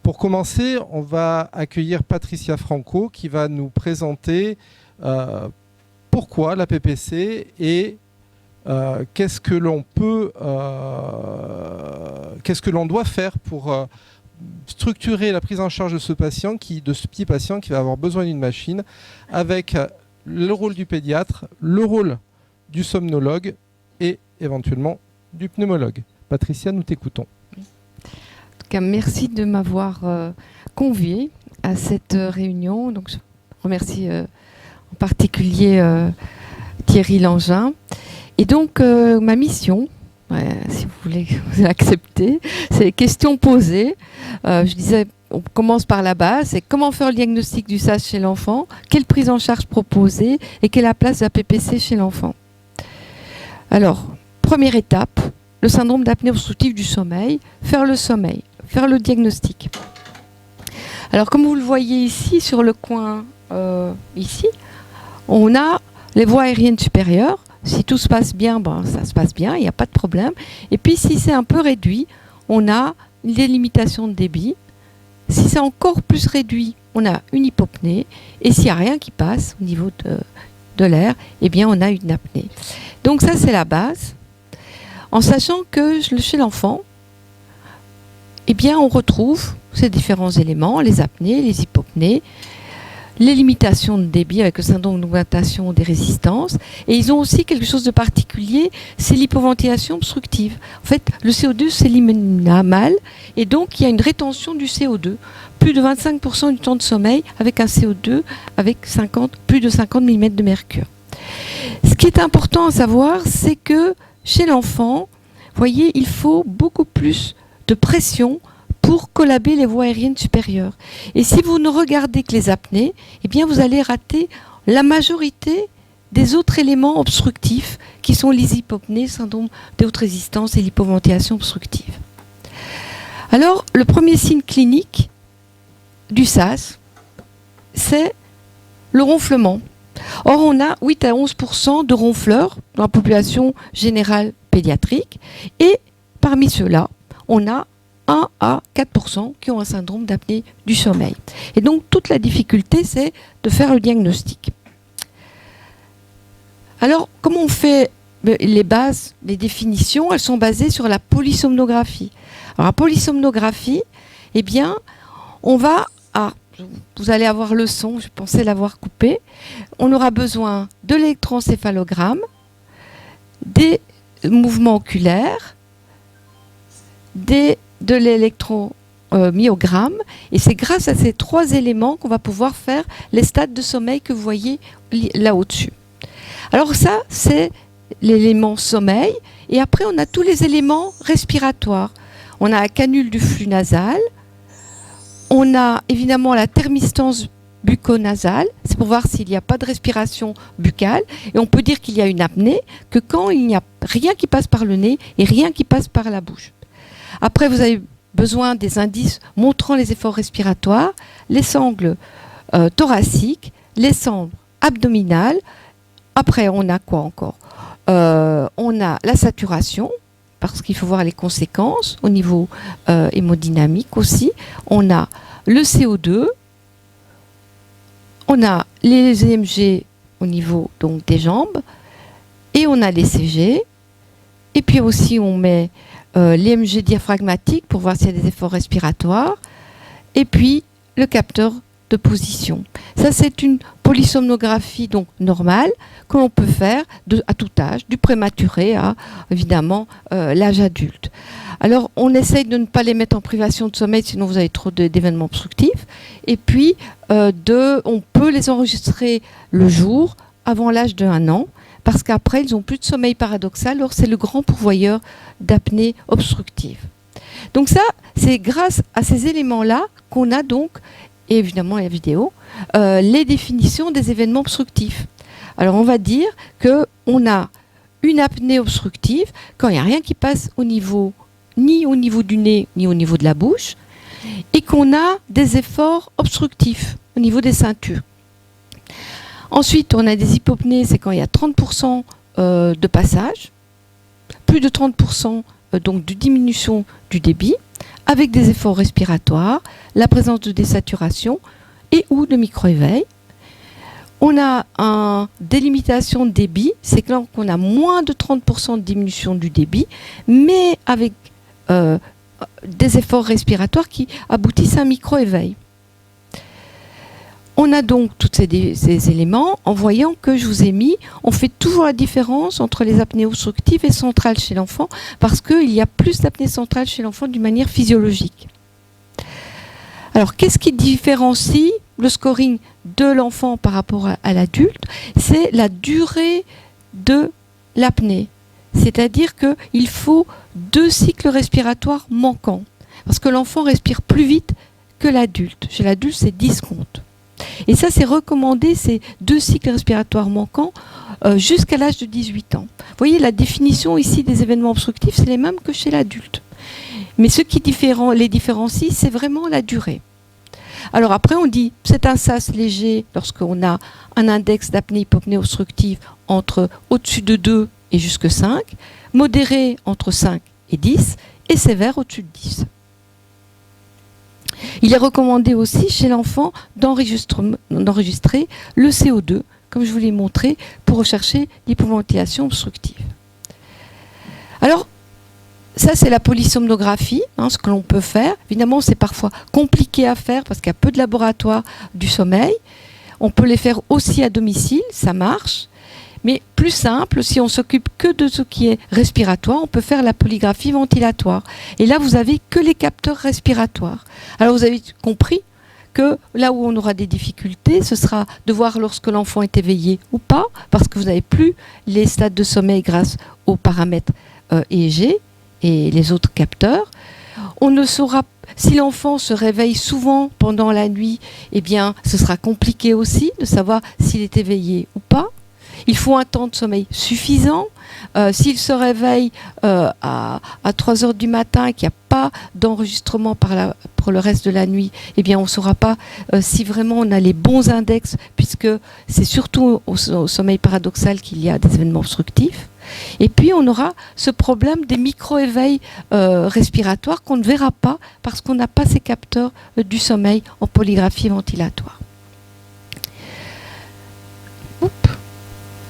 Pour commencer, on va accueillir Patricia Franco qui va nous présenter pourquoi la PPC et qu'est-ce que l'on doit faire pour structurer la prise en charge de ce petit patient qui va avoir besoin d'une machine, avec le rôle du pédiatre, le rôle du somnologue et éventuellement du pneumologue. Patricia, nous t'écoutons. En tout cas, merci de m'avoir conviée à cette réunion. Donc, je remercie en particulier Thierry Langin. Et donc, ma mission, si vous voulez vous l'accepter, c'est les questions posées. Je disais, on commence par la base, c'est comment faire le diagnostic du SAS chez l'enfant, quelle prise en charge proposer et quelle est la place de la PPC chez l'enfant. Alors, première étape, le syndrome d'apnée obstructive du sommeil, faire le diagnostic. Alors, comme vous le voyez ici, sur le coin, ici, on a les voies aériennes supérieures. Si tout se passe bien, ça se passe bien, il n'y a pas de problème. Et puis, si c'est un peu réduit, on a des limitations de débit. Si c'est encore plus réduit, on a une hypopnée. Et s'il n'y a rien qui passe au niveau de l'air, eh bien, on a une apnée. Donc ça, c'est la base. En sachant que chez l'enfant, eh bien, on retrouve ces différents éléments, les apnées, les hypopnées, les limitations de débit avec le syndrome d'augmentation des résistances. Et ils ont aussi quelque chose de particulier, c'est l'hypoventilation obstructive. En fait, le CO2 s'élimine mal et donc il y a une rétention du CO2. Plus de 25% du temps de sommeil avec un CO2 avec plus de 50 mm de mercure. Ce qui est important à savoir, c'est que chez l'enfant, vous voyez, il faut beaucoup plus de pression pour collaber les voies aériennes supérieures. Et si vous ne regardez que les apnées, eh bien vous allez rater la majorité des autres éléments obstructifs qui sont les hypopnées, le syndrome de haute résistance et l'hypoventilation obstructive. Alors, le premier signe clinique du SAS, c'est le ronflement. Or, on a 8 à 11% de ronfleurs dans la population générale pédiatrique et parmi ceux-là, on a 1 à 4% qui ont un syndrome d'apnée du sommeil. Et donc, toute la difficulté, c'est de faire le diagnostic. Alors, comment on fait les bases, les définitions? Elles sont basées sur la polysomnographie. Alors, la polysomnographie, eh bien, on va vous allez avoir le son, je pensais l'avoir coupé. On aura besoin de l'électroencéphalogramme, des mouvements oculaires, de l'électromyogramme, et c'est grâce à ces 3 éléments qu'on va pouvoir faire les stades de sommeil que vous voyez là au-dessus. Alors ça, c'est l'élément sommeil, et après on a tous les éléments respiratoires. On a la canule du flux nasal, on a évidemment la thermistance bucco-nasale, c'est pour voir s'il n'y a pas de respiration buccale, et on peut dire qu'il y a une apnée que quand il n'y a rien qui passe par le nez et rien qui passe par la bouche. Après, vous avez besoin des indices montrant les efforts respiratoires, les sangles thoraciques, les sangles abdominales. Après, on a quoi encore? On a la saturation, parce qu'il faut voir les conséquences au niveau hémodynamique aussi. On a le CO2, on a les EMG au niveau donc, des jambes, et on a les CG. Et puis aussi, on met l'EMG diaphragmatique pour voir s'il y a des efforts respiratoires, et puis le capteur de position. Ça, c'est une polysomnographie donc normale que l'on peut faire à tout âge, du prématuré à évidemment l'âge adulte. Alors, on essaye de ne pas les mettre en privation de sommeil, sinon vous avez trop d'événements obstructifs. Et puis, on peut les enregistrer le jour, avant l'âge de 1 an, parce qu'après, ils n'ont plus de sommeil paradoxal. Alors, c'est le grand pourvoyeur d'apnée obstructive. Donc ça, c'est grâce à ces éléments-là qu'on a donc, et évidemment la vidéo, les définitions des événements obstructifs. Alors, on va dire qu'on a une apnée obstructive quand il n'y a rien qui passe ni au niveau du nez, ni au niveau de la bouche, et qu'on a des efforts obstructifs au niveau des ceintures. Ensuite, on a des hypopnées, c'est quand il y a 30% de passage, plus de 30% donc de diminution du débit, avec des efforts respiratoires, la présence de désaturation et ou de micro-éveil. On a une délimitation de débit, c'est quand on a moins de 30% de diminution du débit, mais avec des efforts respiratoires qui aboutissent à un micro-éveil. On a donc tous ces éléments en voyant que je vous ai mis, on fait toujours la différence entre les apnées obstructives et centrales chez l'enfant parce qu'il y a plus d'apnées centrales chez l'enfant d'une manière physiologique. Alors, qu'est-ce qui différencie le scoring de l'enfant par rapport à l'adulte? C'est la durée de l'apnée. C'est-à-dire qu'il faut 2 cycles respiratoires manquants. Parce que l'enfant respire plus vite que l'adulte. Chez l'adulte, c'est 10 secondes. Et ça, c'est recommandé, ces 2 cycles respiratoires manquants jusqu'à l'âge de 18 ans. Vous voyez, la définition ici des événements obstructifs, c'est les mêmes que chez l'adulte. Mais ce qui les différencie, c'est vraiment la durée. Alors après, on dit, c'est un SAS léger lorsqu'on a un index d'apnée-hypopnée obstructive entre au-dessus de 2 et jusque 5, modéré entre 5 et 10, et sévère au-dessus de 10. Il est recommandé aussi chez l'enfant d'enregistrer le CO2, comme je vous l'ai montré, pour rechercher l'hypoventilation obstructive. Alors, ça, c'est la polysomnographie, ce que l'on peut faire. Évidemment, c'est parfois compliqué à faire parce qu'il y a peu de laboratoires du sommeil. On peut les faire aussi à domicile, ça marche. Mais plus simple, si on s'occupe que de ce qui est respiratoire, on peut faire la polygraphie ventilatoire. Et là, vous n'avez que les capteurs respiratoires. Alors, vous avez compris que là où on aura des difficultés, ce sera de voir lorsque l'enfant est éveillé ou pas, parce que vous n'avez plus les stades de sommeil grâce aux paramètres EEG et les autres capteurs. On ne saura, si l'enfant se réveille souvent pendant la nuit, eh bien, ce sera compliqué aussi de savoir s'il est éveillé ou pas. Il faut un temps de sommeil suffisant. S'il se réveille à 3 heures du matin et qu'il n'y a pas d'enregistrement pour le reste de la nuit, eh bien, on ne saura pas si vraiment on a les bons index, puisque c'est surtout au sommeil paradoxal qu'il y a des événements obstructifs. Et puis, on aura ce problème des micro-éveils respiratoires qu'on ne verra pas parce qu'on n'a pas ces capteurs du sommeil en polygraphie ventilatoire.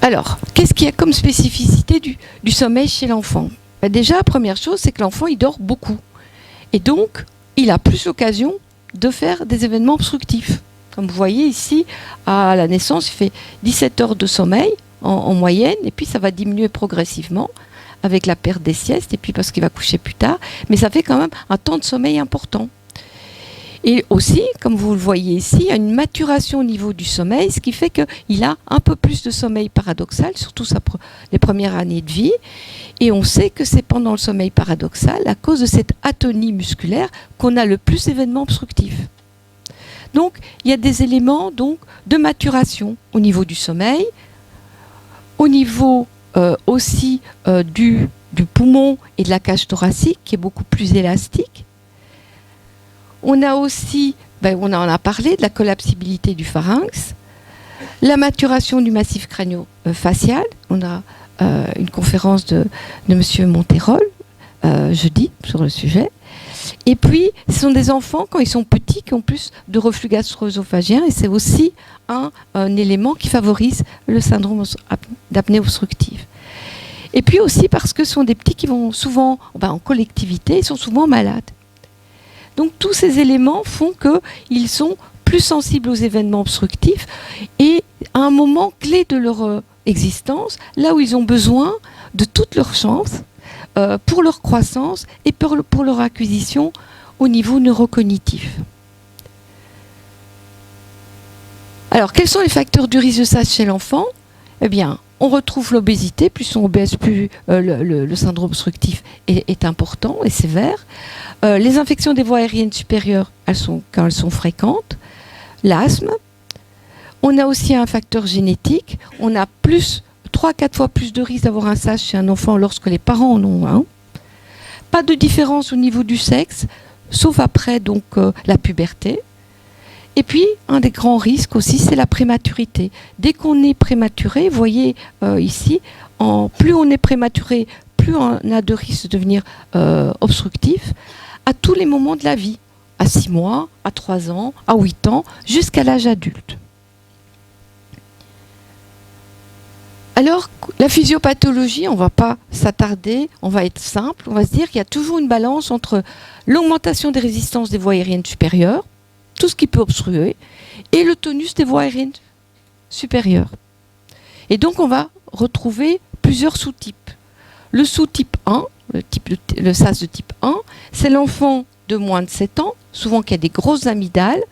Alors, qu'est-ce qu'il y a comme spécificité du sommeil chez l'enfant? Déjà, la première chose, c'est que l'enfant, il dort beaucoup. Et donc, il a plus l'occasion de faire des événements obstructifs. Comme vous voyez ici, à la naissance, il fait 17 heures de sommeil en moyenne, et puis ça va diminuer progressivement avec la perte des siestes, et puis parce qu'il va coucher plus tard. Mais ça fait quand même un temps de sommeil important. Et aussi, comme vous le voyez ici, il y a une maturation au niveau du sommeil, ce qui fait qu'il a un peu plus de sommeil paradoxal, surtout les premières années de vie. Et on sait que c'est pendant le sommeil paradoxal, à cause de cette atonie musculaire, qu'on a le plus d'événements obstructifs. Donc, il y a des éléments donc, de maturation au niveau du sommeil, au niveau aussi du poumon et de la cage thoracique, qui est beaucoup plus élastique. On a aussi, on en a parlé, de la collapsibilité du pharynx, la maturation du massif crânio-facial. On a une conférence de M. Monterol jeudi sur le sujet. Et puis, ce sont des enfants, quand ils sont petits, qui ont plus de reflux gastro-œsophagien, et c'est aussi un élément qui favorise le syndrome d'apnée obstructive. Et puis aussi parce que ce sont des petits qui vont souvent en collectivité, ils sont souvent malades. Donc tous ces éléments font qu'ils sont plus sensibles aux événements obstructifs et à un moment clé de leur existence, là où ils ont besoin de toutes leurs chances pour leur croissance et pour leur acquisition au niveau neurocognitif. Alors, quels sont les facteurs du risque de SAS chez l'enfant? Eh bien, on retrouve l'obésité, plus on obèse, plus le syndrome obstructif est important et sévère. Les infections des voies aériennes supérieures, quand elles sont fréquentes. L'asthme. On a aussi un facteur génétique. On a 3-4 fois plus de risque d'avoir un SAS chez un enfant lorsque les parents en ont un. Pas de différence au niveau du sexe, sauf après donc, la puberté. Et puis, un des grands risques aussi, c'est la prématurité. Dès qu'on est prématuré, vous voyez ici, plus on est prématuré, plus on a de risques de devenir obstructif, à tous les moments de la vie, à 6 mois, à 3 ans, à 8 ans, jusqu'à l'âge adulte. Alors, la physiopathologie, on ne va pas s'attarder, on va être simple, on va se dire qu'il y a toujours une balance entre l'augmentation des résistances des voies aériennes supérieures, tout ce qui peut obstruer, et le tonus des voies aériennes supérieures. Et donc, on va retrouver plusieurs sous-types. Le sous-type 1, le SAS de type 1, c'est l'enfant de moins de 7 ans, souvent qui a des grosses amygdales,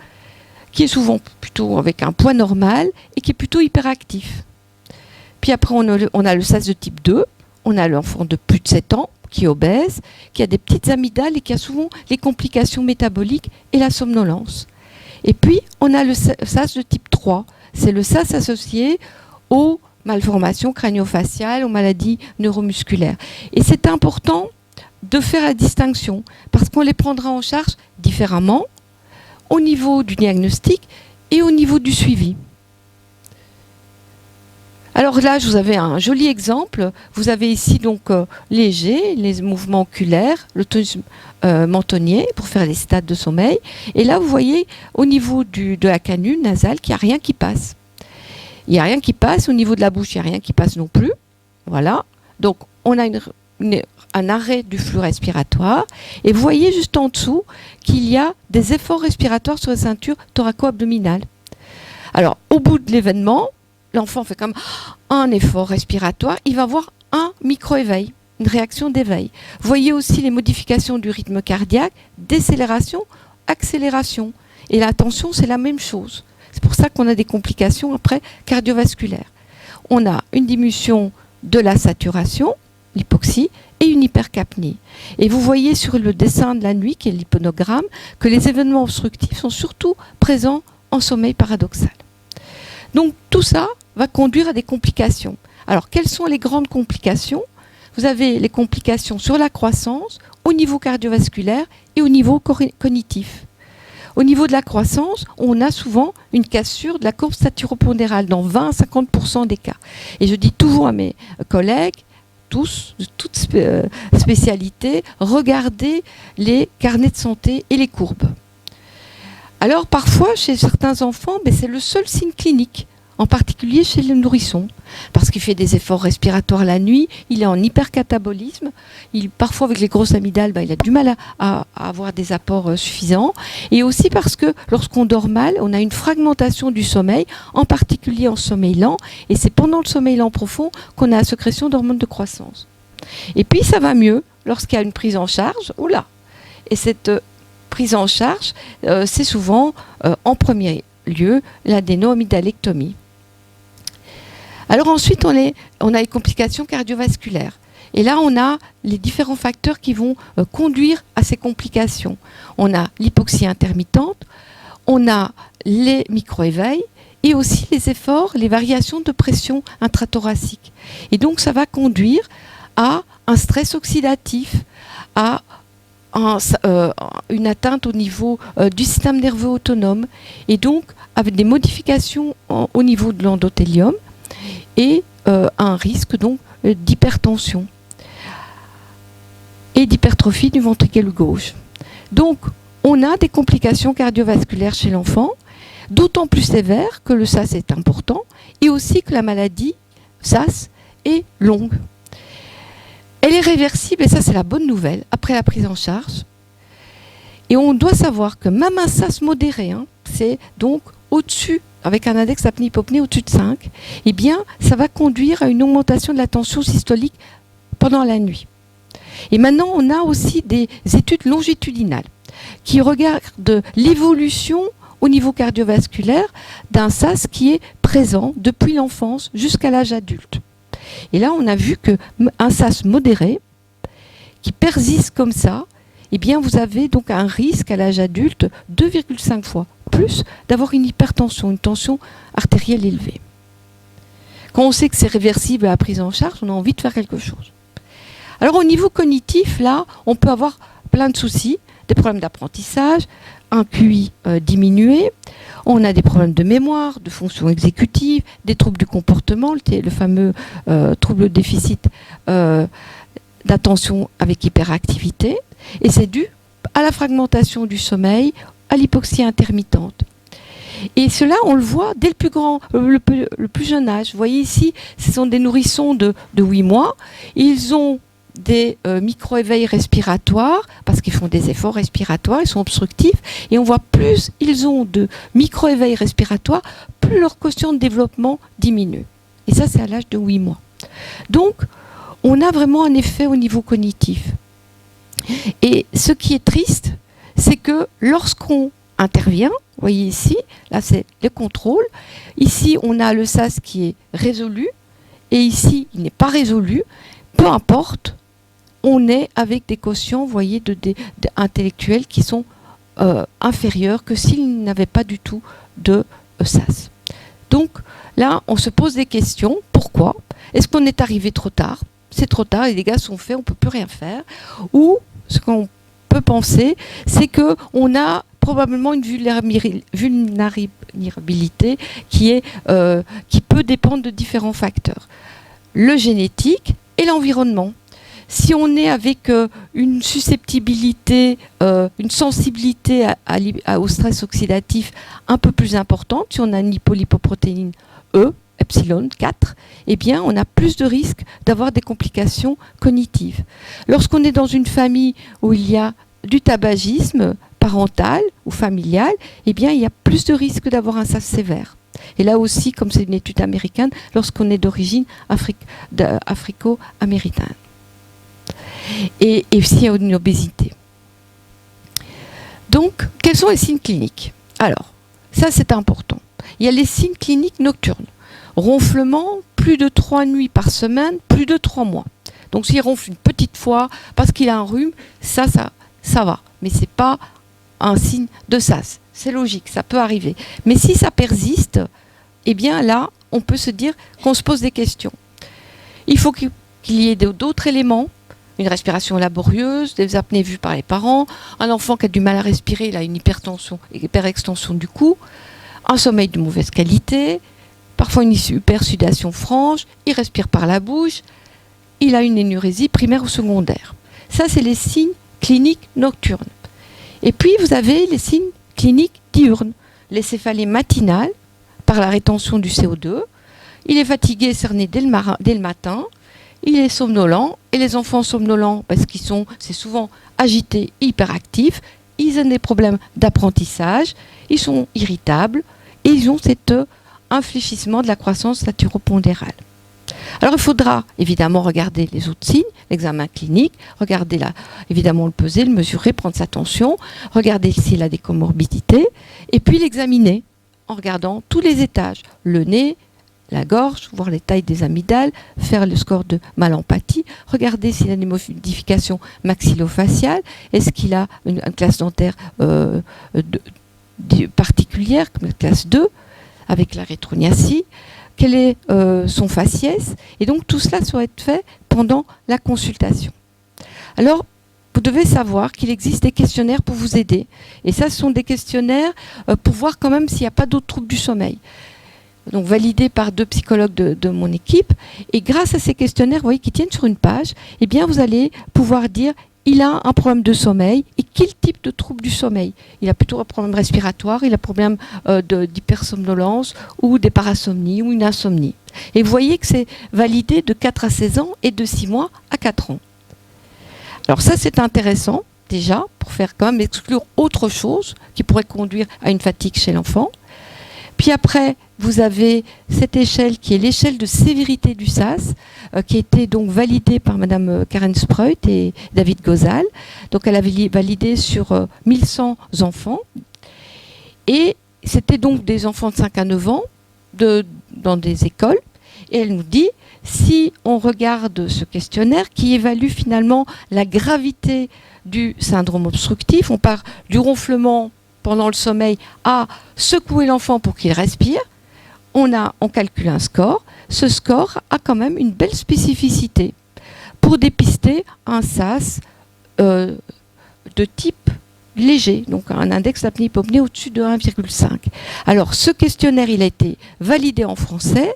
qui est souvent plutôt avec un poids normal et qui est plutôt hyperactif. Puis après, on a le SAS de type 2, on a l'enfant de plus de 7 ans, qui est obèse, qui a des petites amygdales et qui a souvent les complications métaboliques et la somnolence. Et puis, on a le SAS de type 3, c'est le SAS associé aux malformations crânio-faciales, aux maladies neuromusculaires. Et c'est important de faire la distinction, parce qu'on les prendra en charge différemment, au niveau du diagnostic et au niveau du suivi. Alors là, je vous avais un joli exemple. Vous avez ici donc léger, les mouvements oculaires, le tonus mentonnier pour faire les stades de sommeil. Et là, vous voyez au niveau de la canule nasale qu'il n'y a rien qui passe. Il n'y a rien qui passe. Au niveau de la bouche, il n'y a rien qui passe non plus. Voilà. Donc, on a un arrêt du flux respiratoire. Et vous voyez juste en dessous qu'il y a des efforts respiratoires sur la ceinture thoraco-abdominale. Alors, au bout de l'événement, l'enfant fait comme un effort respiratoire, il va avoir un micro-éveil, une réaction d'éveil. Vous voyez aussi les modifications du rythme cardiaque, décélération, accélération. Et la tension, c'est la même chose. C'est pour ça qu'on a des complications après cardiovasculaires. On a une diminution de la saturation, l'hypoxie, et une hypercapnie. Et vous voyez sur le dessin de la nuit, qui est l'hyponogramme, que les événements obstructifs sont surtout présents en sommeil paradoxal. Donc tout ça va conduire à des complications. Alors quelles sont les grandes complications? Vous avez les complications sur la croissance, au niveau cardiovasculaire et au niveau cognitif. Au niveau de la croissance, on a souvent une cassure de la courbe saturopondérale dans 20 à 50% des cas. Et je dis toujours à mes collègues, tous, de toute spécialité, regardez les carnets de santé et les courbes. Alors parfois, chez certains enfants, c'est le seul signe clinique, en particulier chez le nourrisson, parce qu'il fait des efforts respiratoires la nuit, il est en hypercatabolisme, parfois avec les grosses amygdales, il a du mal à avoir des apports suffisants, et aussi parce que lorsqu'on dort mal, on a une fragmentation du sommeil, en particulier en sommeil lent, et c'est pendant le sommeil lent profond qu'on a la sécrétion d'hormones de croissance. Et puis ça va mieux lorsqu'il y a une prise en charge, et cette prise en charge, c'est souvent en premier lieu l'adéno-amygdalectomie. Alors ensuite, on a les complications cardiovasculaires. Et là, on a les différents facteurs qui vont conduire à ces complications. On a l'hypoxie intermittente, on a les micro-éveils et aussi les efforts, les variations de pression intrathoracique. Et donc, ça va conduire à un stress oxydatif, à une atteinte au niveau du système nerveux autonome et donc avec des modifications au niveau de l'endothélium et un risque donc d'hypertension et d'hypertrophie du ventricule gauche. Donc on a des complications cardiovasculaires chez l'enfant, d'autant plus sévères que le SAS est important et aussi que la maladie SAS est longue. Elle est réversible, et ça c'est la bonne nouvelle, après la prise en charge. Et on doit savoir que même un SAS modéré, c'est donc au-dessus, avec un index apnée-hypopnée au-dessus de 5, eh bien ça va conduire à une augmentation de la tension systolique pendant la nuit. Et maintenant on a aussi des études longitudinales qui regardent l'évolution au niveau cardiovasculaire d'un SAS qui est présent depuis l'enfance jusqu'à l'âge adulte. Et là, on a vu qu'un SAS modéré, qui persiste comme ça, eh bien, vous avez donc un risque à l'âge adulte 2,5 fois plus d'avoir une hypertension, une tension artérielle élevée. Quand on sait que c'est réversible à la prise en charge, on a envie de faire quelque chose. Alors, au niveau cognitif, là, on peut avoir plein de soucis, des problèmes d'apprentissage, un QI diminué, on a des problèmes de mémoire, de fonction exécutive, des troubles du comportement, le fameux trouble déficit d'attention avec hyperactivité. Et c'est dû à la fragmentation du sommeil, à l'hypoxie intermittente. Et cela, on le voit dès le plus jeune âge. Vous voyez ici, ce sont des nourrissons de 8 mois. Ils ont des micro-éveils respiratoires parce qu'ils font des efforts respiratoires, ils sont obstructifs. Et on voit plus ils ont de micro-éveils respiratoires, plus leur quotient de développement diminue. Et ça, c'est à l'âge de 8 mois. Donc, on a vraiment un effet au niveau cognitif. Et ce qui est triste, c'est que lorsqu'on intervient, vous voyez ici, là c'est le contrôle, ici on a le SAS qui est résolu, et ici il n'est pas résolu, peu importe, on est avec des quotients, vous voyez, intellectuels qui sont inférieurs que s'ils n'avaient pas du tout de SAS. Donc là, on se pose des questions, pourquoi? Est-ce qu'on est arrivé trop tard? C'est trop tard, les dégâts sont faits, on ne peut plus rien faire. Ou ce qu'on peut penser, c'est qu'on a probablement une vulnérabilité qui peut dépendre de différents facteurs. Le génétique et l'environnement. Si on est avec une susceptibilité, une sensibilité au stress oxydatif un peu plus importante, si on a une hypolipoprotéine E, epsilon 4, eh bien, on a plus de risques d'avoir des complications cognitives. Lorsqu'on est dans une famille où il y a du tabagisme parental ou familial, eh bien, il y a plus de risques d'avoir un SAS sévère. Et là aussi, comme c'est une étude américaine, lorsqu'on est d'origine africo-américaine. Et s'il y a une obésité. Donc, quels sont les signes cliniques? Alors, ça c'est important. Il y a les signes cliniques nocturnes. Ronflement, plus de 3 nuits par semaine, plus de 3 mois. Donc s'il ronfle une petite fois parce qu'il a un rhume, ça va. Mais ce n'est pas un signe de SAS. C'est logique, ça peut arriver. Mais si ça persiste, eh bien là, on peut se dire qu'on se pose des questions. Il faut qu'il y ait d'autres éléments, une respiration laborieuse, des apnées vues par les parents, un enfant qui a du mal à respirer, il a une hyperextension du cou, un sommeil de mauvaise qualité, parfois une hypersudation franche, il respire par la bouche, il a une énurésie primaire ou secondaire. Ça, c'est les signes cliniques nocturnes. Et puis, vous avez les signes cliniques diurnes. Les céphalées matinales, par la rétention du CO2. Il est fatigué et cerné dès le matin. Il est somnolent. Et les enfants somnolents, parce c'est souvent agités, hyperactifs, ils ont des problèmes d'apprentissage, ils sont irritables et ils ont cet infléchissement de la croissance latéropondérale. Alors il faudra évidemment regarder les autres signes, l'examen clinique, regarder évidemment le peser, le mesurer, prendre sa tension, regarder s'il a des comorbidités, et puis l'examiner en regardant tous les étages, le nez, la gorge, voir les tailles des amygdales, faire le score de Mallampati, regarder s'il a des modifications maxillofaciales, est-ce qu'il a une classe dentaire particulière, comme la classe 2, avec la rétrognathie, quel est son faciès, et donc tout cela doit être fait pendant la consultation. Alors, vous devez savoir qu'il existe des questionnaires pour vous aider, et ça, ce sont des questionnaires pour voir quand même s'il n'y a pas d'autres troubles du sommeil. Donc validés par 2 psychologues de mon équipe, et grâce à ces questionnaires, vous voyez, qui tiennent sur une page, eh bien vous allez pouvoir dire il a un problème de sommeil et quel type de trouble du sommeil. Il a plutôt un problème respiratoire, il a un problème d'hypersomnolence ou des parasomnies ou une insomnie. Et vous voyez que c'est validé de 4 à 16 ans et de 6 mois à 4 ans. Alors ça c'est intéressant déjà pour faire quand même exclure autre chose qui pourrait conduire à une fatigue chez l'enfant. Puis après, vous avez cette échelle qui est l'échelle de sévérité du SAS, qui a été donc validée par Madame Karen Spreut et David Gozal. Donc elle avait validé sur 1100 enfants. Et c'était donc des enfants de 5 à 9 ans dans des écoles. Et elle nous dit, si on regarde ce questionnaire qui évalue finalement la gravité du syndrome obstructif, on part du ronflement pendant le sommeil à secouer l'enfant pour qu'il respire, on calcule un score. Ce score a quand même une belle spécificité pour dépister un SAS de type léger, donc un index d'apnée-hypopnée au-dessus de 1,5. Alors, ce questionnaire, il a été validé en français,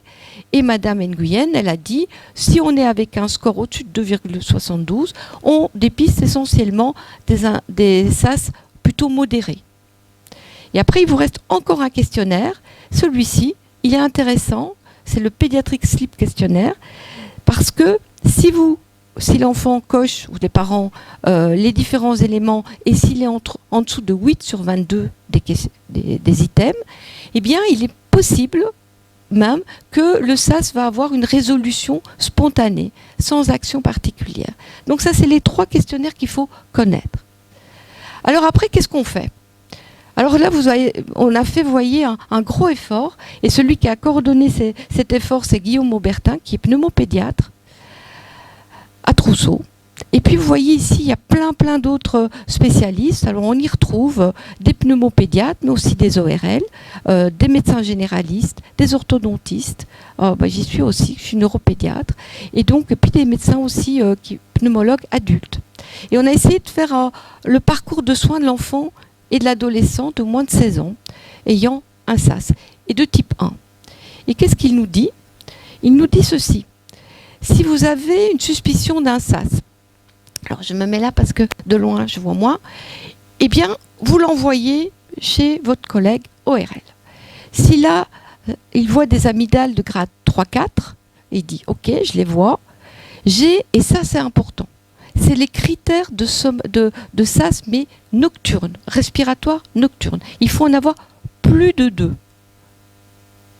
et Madame Nguyen, elle a dit, si on est avec un score au-dessus de 2,72, on dépiste essentiellement des SAS plutôt modérés. Et après, il vous reste encore un questionnaire. Celui-ci, il est intéressant, c'est le Pediatric Sleep Questionnaire, parce que si l'enfant coche, ou les parents, les différents éléments, et s'il est en dessous de 8 sur 22 des items, eh bien, il est possible même que le SAS va avoir une résolution spontanée, sans action particulière. Donc ça, c'est les 3 questionnaires qu'il faut connaître. Alors après, qu'est-ce qu'on fait ? Alors là, on a fait, vous voyez, un gros effort, et celui qui a coordonné cet effort, c'est Guillaume Aubertin, qui est pneumopédiatre à Trousseau. Et puis vous voyez ici, il y a plein d'autres spécialistes. Alors on y retrouve des pneumopédiatres, mais aussi des ORL, des médecins généralistes, des orthodontistes. J'y suis aussi, je suis neuropédiatre. Et puis des médecins aussi, pneumologues adultes. Et on a essayé de faire le parcours de soins de l'enfant et de l'adolescent de moins de 16 ans, ayant un SAS, et de type 1. Et qu'est-ce qu'il nous dit ? Il nous dit ceci. Si vous avez une suspicion d'un SAS, alors je me mets là parce que de loin je vois moi, eh bien vous l'envoyez chez votre collègue ORL. Si là, il voit des amygdales de grade 3-4, il dit ok, je les vois, et ça c'est important, c'est les critères de SAS, mais nocturnes, respiratoires nocturnes. Il faut en avoir plus de 2.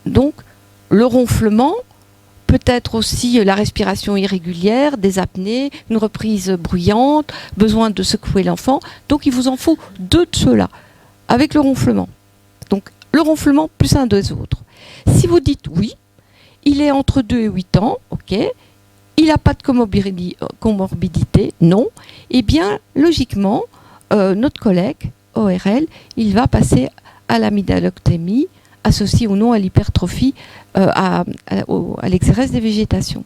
Donc, le ronflement, peut-être aussi la respiration irrégulière, des apnées, une reprise bruyante, besoin de secouer l'enfant. Donc, il vous en faut 2 de ceux-là, avec le ronflement. Donc, le ronflement plus un des autres. Si vous dites oui, il est entre 2 et 8 ans, ok, il n'a pas de comorbidité, non, eh bien, logiquement, notre collègue ORL, il va passer à l'amygdaloctomie, associée ou non à l'hypertrophie, à l'exérèse des végétations.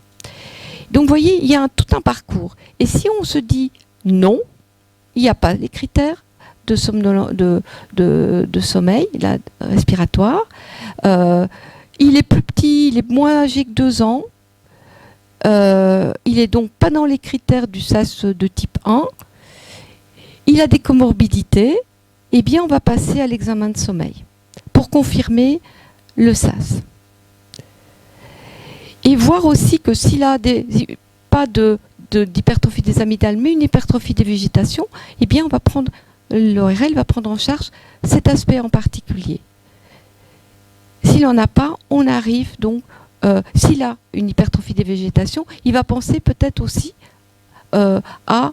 Donc, vous voyez, il y a tout un parcours. Et si on se dit non, il n'y a pas les critères de sommeil là, respiratoire, il est plus petit, il est moins âgé que 2 ans, il n'est donc pas dans les critères du SAS de type 1, il a des comorbidités, eh bien on va passer à l'examen de sommeil pour confirmer le SAS. Et voir aussi que s'il a pas d'hypertrophie des amygdales, mais une hypertrophie des végétations, eh bien l'ORL va prendre en charge cet aspect en particulier. S'il n'en a pas, on arrive donc, s'il a une hypertrophie des végétations, il va penser peut-être aussi à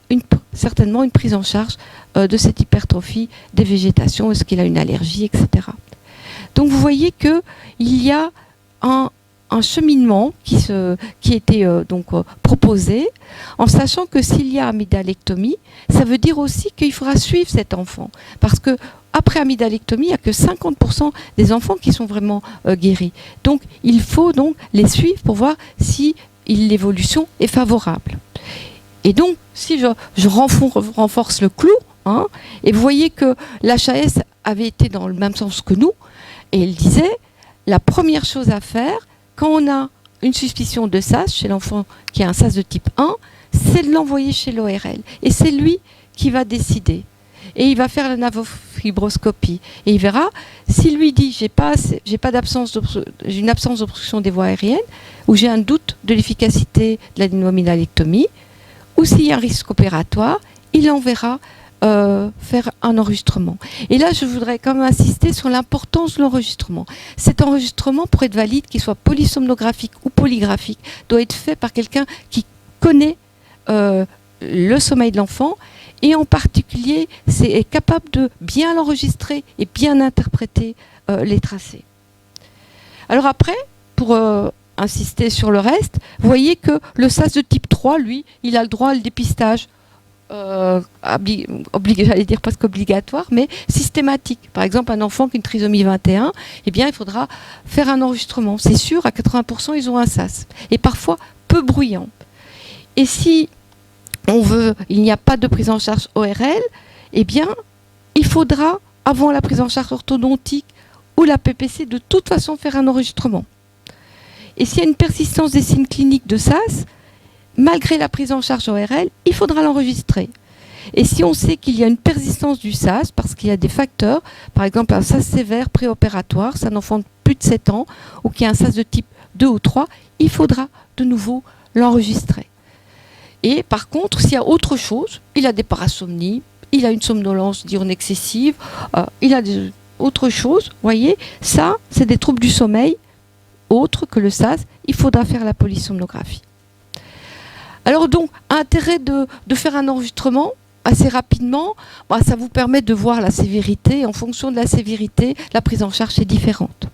certainement une prise en charge de cette hypertrophie des végétations, est-ce qu'il a une allergie, etc. Donc vous voyez qu'il y a un cheminement qui était proposé, en sachant que s'il y a amygdalectomie, ça veut dire aussi qu'il faudra suivre cet enfant, parce que après amygdalectomie, il n'y a que 50% des enfants qui sont vraiment guéris. Donc, il faut donc les suivre pour voir si l'évolution est favorable. Et donc, si je renforce le clou, et vous voyez que l'HAS avait été dans le même sens que nous, et il disait, la première chose à faire, quand on a une suspicion de SAS chez l'enfant qui a un SAS de type 1, c'est de l'envoyer chez l'ORL. Et c'est lui qui va décider. Et il va faire la navofibroscopie. Et il verra, s'il lui dit j'ai une absence d'obstruction des voies aériennes, ou j'ai un doute de l'efficacité de la dynoamydalectomie, ou s'il y a un risque opératoire, il enverra faire un enregistrement. Et là, je voudrais quand même insister sur l'importance de l'enregistrement. Cet enregistrement, pour être valide, qu'il soit polysomnographique ou polygraphique, doit être fait par quelqu'un qui connaît le sommeil de l'enfant, et en particulier est capable de bien l'enregistrer et bien interpréter les tracés. Alors après, pour insister sur le reste, vous voyez que le SAS de type 3, lui, il a le droit au dépistage, j'allais dire presque obligatoire, mais systématique. Par exemple, un enfant qui a une trisomie 21, eh bien, il faudra faire un enregistrement. C'est sûr, à 80%, ils ont un SAS. Et parfois, peu bruyant. Et si il n'y a pas de prise en charge ORL, eh bien, il faudra, avant la prise en charge orthodontique ou la PPC, de toute façon faire un enregistrement. Et s'il y a une persistance des signes cliniques de SAS, malgré la prise en charge ORL, il faudra l'enregistrer. Et si on sait qu'il y a une persistance du SAS, parce qu'il y a des facteurs, par exemple un SAS sévère préopératoire, c'est un enfant de plus de 7 ans, ou qui a un SAS de type 2 ou 3, il faudra de nouveau l'enregistrer. Et par contre, s'il y a autre chose, il a des parasomnies, il a une somnolence diurne excessive, il a autre chose, vous voyez, ça, c'est des troubles du sommeil, autres que le SAS, il faudra faire la polysomnographie. Alors donc, intérêt de faire un enregistrement assez rapidement, ça vous permet de voir la sévérité. En fonction de la sévérité, la prise en charge est différente.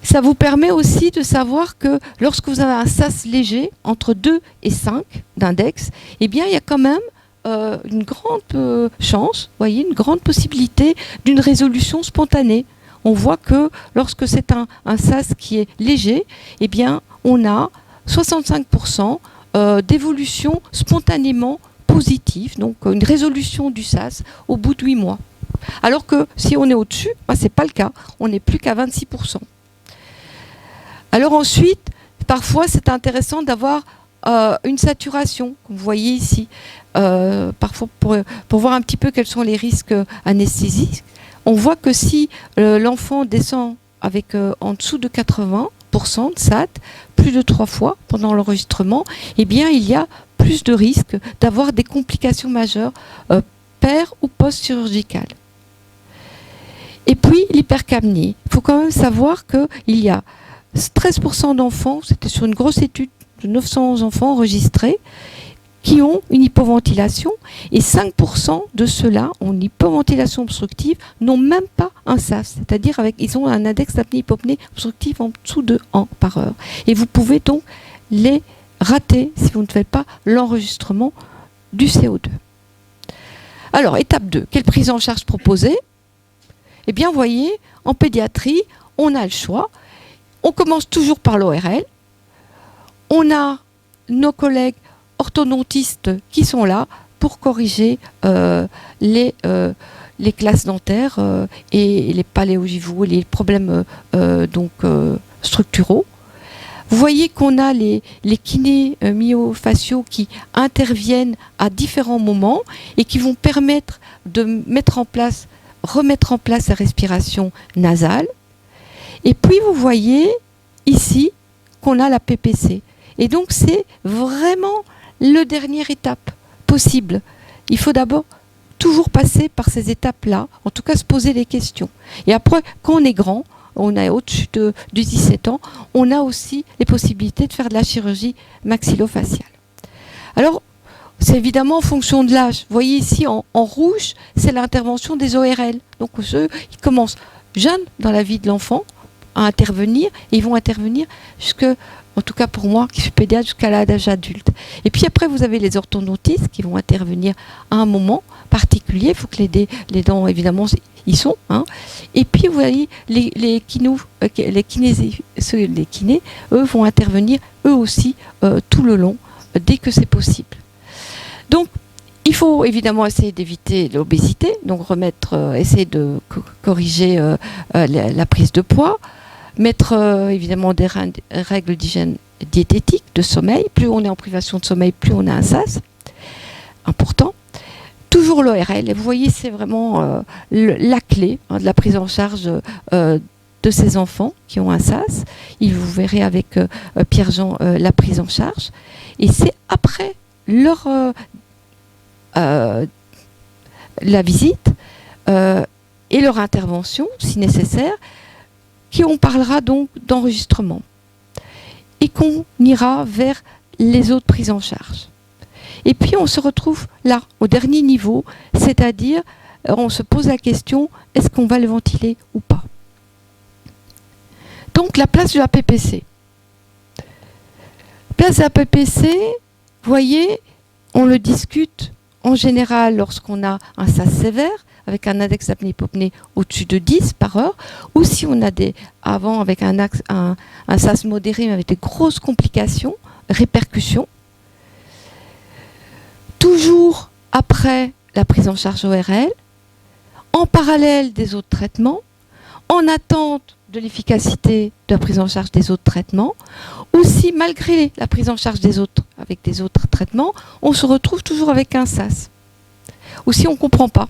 Ça vous permet aussi de savoir que lorsque vous avez un SAS léger, entre 2 et 5 d'index, eh bien, il y a quand même une grande chance, voyez, une grande possibilité d'une résolution spontanée. On voit que lorsque c'est un SAS qui est léger, eh bien, on a 65% d'évolution spontanément positive, donc une résolution du SAS au bout de 8 mois. Alors que si on est au-dessus, ce n'est pas le cas, on n'est plus qu'à 26%. Alors ensuite, parfois c'est intéressant d'avoir une saturation, comme vous voyez ici, parfois pour voir un petit peu quels sont les risques anesthésiques. On voit que si l'enfant descend avec en dessous de 80% de SAT, plus de 3 fois pendant l'enregistrement, eh bien il y a plus de risques d'avoir des complications majeures per- ou post-chirurgicales. Et puis l'hypercapnie. Il faut quand même savoir qu'il y a 13% d'enfants, c'était sur une grosse étude de 900 enfants enregistrés, qui ont une hypoventilation, et 5% de ceux-là ont une hypoventilation obstructive, n'ont même pas un SAS, c'est-à-dire ils ont un index d'apnée-hypopnée obstructive en dessous de 1 par heure. Et vous pouvez donc les rater si vous ne faites pas l'enregistrement du CO2. Alors, étape 2, quelle prise en charge proposer? Eh bien, vous voyez, en pédiatrie, on a le choix. On commence toujours par l'ORL. On a nos collègues orthodontistes qui sont là pour corriger les classes dentaires et les paléogivaux, les problèmes structuraux. Vous voyez qu'on a les kinés myofasciaux qui interviennent à différents moments et qui vont permettre de remettre en place la respiration nasale. Et puis vous voyez ici qu'on a la PPC. Et donc c'est vraiment la dernière étape possible. Il faut d'abord toujours passer par ces étapes-là, en tout cas se poser des questions. Et après, quand on est grand, on est au-dessus de 17 ans, on a aussi les possibilités de faire de la chirurgie maxillofaciale. Alors, c'est évidemment en fonction de l'âge. Vous voyez ici, en rouge, c'est l'intervention des ORL. Donc, ceux qui commencent jeunes dans la vie de l'enfant à intervenir, et ils vont intervenir en tout cas pour moi, qui suis pédiatre, jusqu'à l'âge adulte. Et puis après, vous avez les orthodontistes qui vont intervenir à un moment particulier. Il faut que les dents, évidemment, y sont. Hein. Et puis, vous voyez, les kinés, eux, vont intervenir, eux aussi, tout le long, dès que c'est possible. Donc, il faut évidemment essayer d'éviter l'obésité, donc essayer de corriger la prise de poids, mettre évidemment des règles d'hygiène diététique, de sommeil. Plus on est en privation de sommeil, plus on a un SAS. Important. Toujours l'ORL. Et vous voyez, c'est vraiment la clé de la prise en charge de ces enfants qui ont un SAS. Et vous verrez avec Pierre-Jean la prise en charge. Et c'est après la visite et leur intervention, si nécessaire, qu'on parlera donc d'enregistrement et qu'on ira vers les autres prises en charge. Et puis on se retrouve là, au dernier niveau, c'est-à-dire on se pose la question, est-ce qu'on va le ventiler ou pas? Donc la place de la PPC. Place de la PPC, vous voyez, on le discute en général lorsqu'on a un SAS sévère, avec un index d'apnée-hypopnée au-dessus de 10 par heure, ou si on a avant avec un SAS modéré mais avec des grosses complications, répercussions. Toujours après la prise en charge ORL, en parallèle des autres traitements, en attente de l'efficacité de la prise en charge des autres traitements, ou si malgré la prise en charge des autres, avec des autres traitements, on se retrouve toujours avec un SAS. Ou si on ne comprend pas.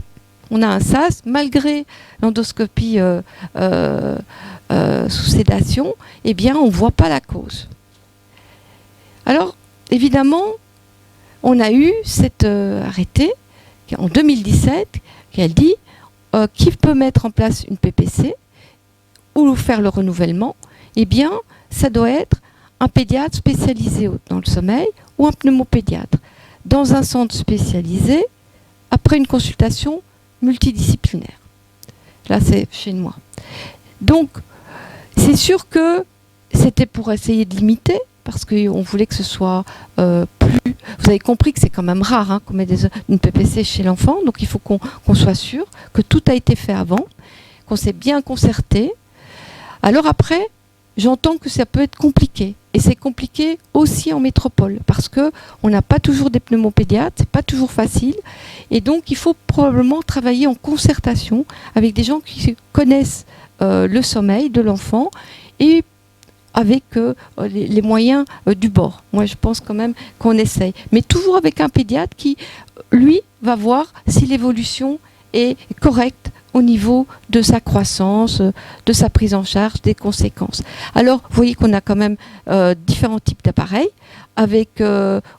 On a un SAS, malgré l'endoscopie sous sédation, eh bien, on ne voit pas la cause. Alors, évidemment, on a eu cet arrêté en 2017 qui a dit qui peut mettre en place une PPC ou faire le renouvellement. Eh bien, ça doit être un pédiatre spécialisé dans le sommeil ou un pneumopédiatre dans un centre spécialisé après une consultation multidisciplinaire. Là, c'est chez moi. Donc, c'est sûr que c'était pour essayer de limiter, parce qu'on voulait que ce soit plus... Vous avez compris que c'est quand même rare qu'on mette une PPC chez l'enfant, donc il faut qu'on soit sûr que tout a été fait avant, qu'on s'est bien concerté. Alors après, j'entends que ça peut être compliqué. Et c'est compliqué aussi en métropole, parce qu'on n'a pas toujours des pneumopédiatres, c'est pas toujours facile. Et donc, il faut probablement travailler en concertation avec des gens qui connaissent le sommeil de l'enfant et avec les moyens du bord. Moi, je pense quand même qu'on essaye. Mais toujours avec un pédiatre qui, lui, va voir si l'évolution est correcte au niveau de sa croissance, de sa prise en charge, des conséquences. Alors, vous voyez qu'on a quand même différents types d'appareils, avec